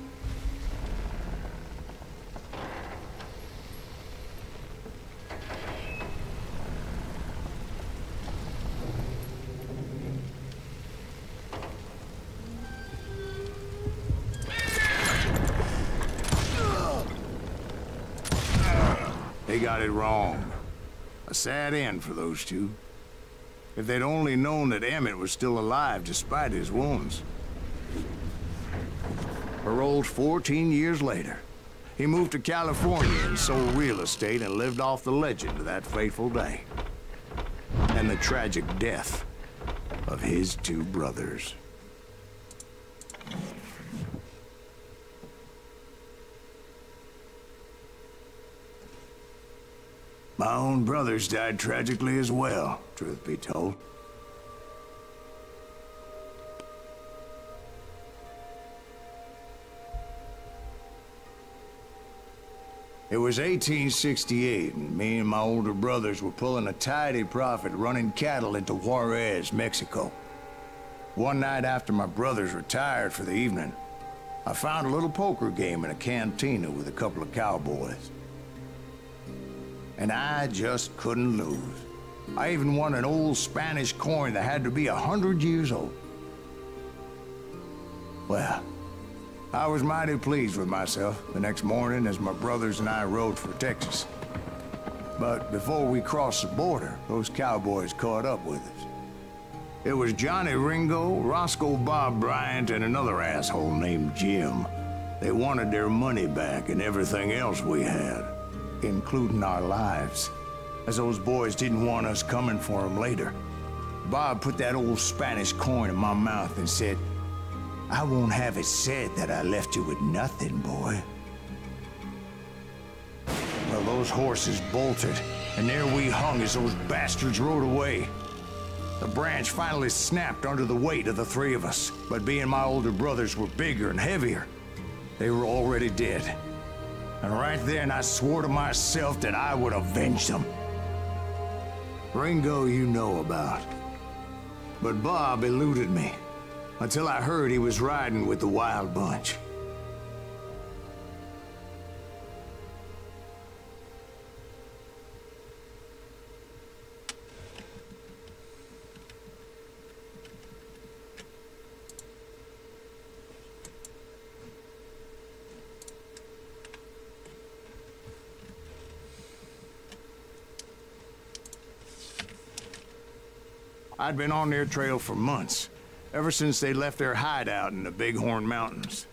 They got it wrong. A sad end for those two. If they'd only known that Emmett was still alive despite his wounds. Paroled 14 years later, he moved to California and sold real estate and lived off the legend of that fateful day. And the tragic death of his two brothers. My own brothers died tragically as well, truth be told. It was 1868, and me and my older brothers were pulling a tidy profit running cattle into Juarez, Mexico. One night after my brothers retired for the evening, I found a little poker game in a cantina with a couple of cowboys. And I just couldn't lose. I even won an old Spanish coin that had to be 100 years old. Well, I was mighty pleased with myself the next morning as my brothers and I rode for Texas. But before we crossed the border, those cowboys caught up with us. It was Johnny Ringo, Roscoe Bob Bryant, and another asshole named Jim. They wanted their money back and everything else we had, including our lives, as those boys didn't want us coming for them later. Bob put that old Spanish coin in my mouth and said, "I won't have it said that I left you with nothing, boy." Well, those horses bolted, and there we hung as those bastards rode away. The branch finally snapped under the weight of the three of us, but being my older brothers were bigger and heavier, they were already dead. And right then, I swore to myself that I would avenge them. Ringo you know about. But Bob eluded me, until I heard he was riding with the Wild Bunch. I'd been on their trail for months, ever since they left their hideout in the Bighorn Mountains.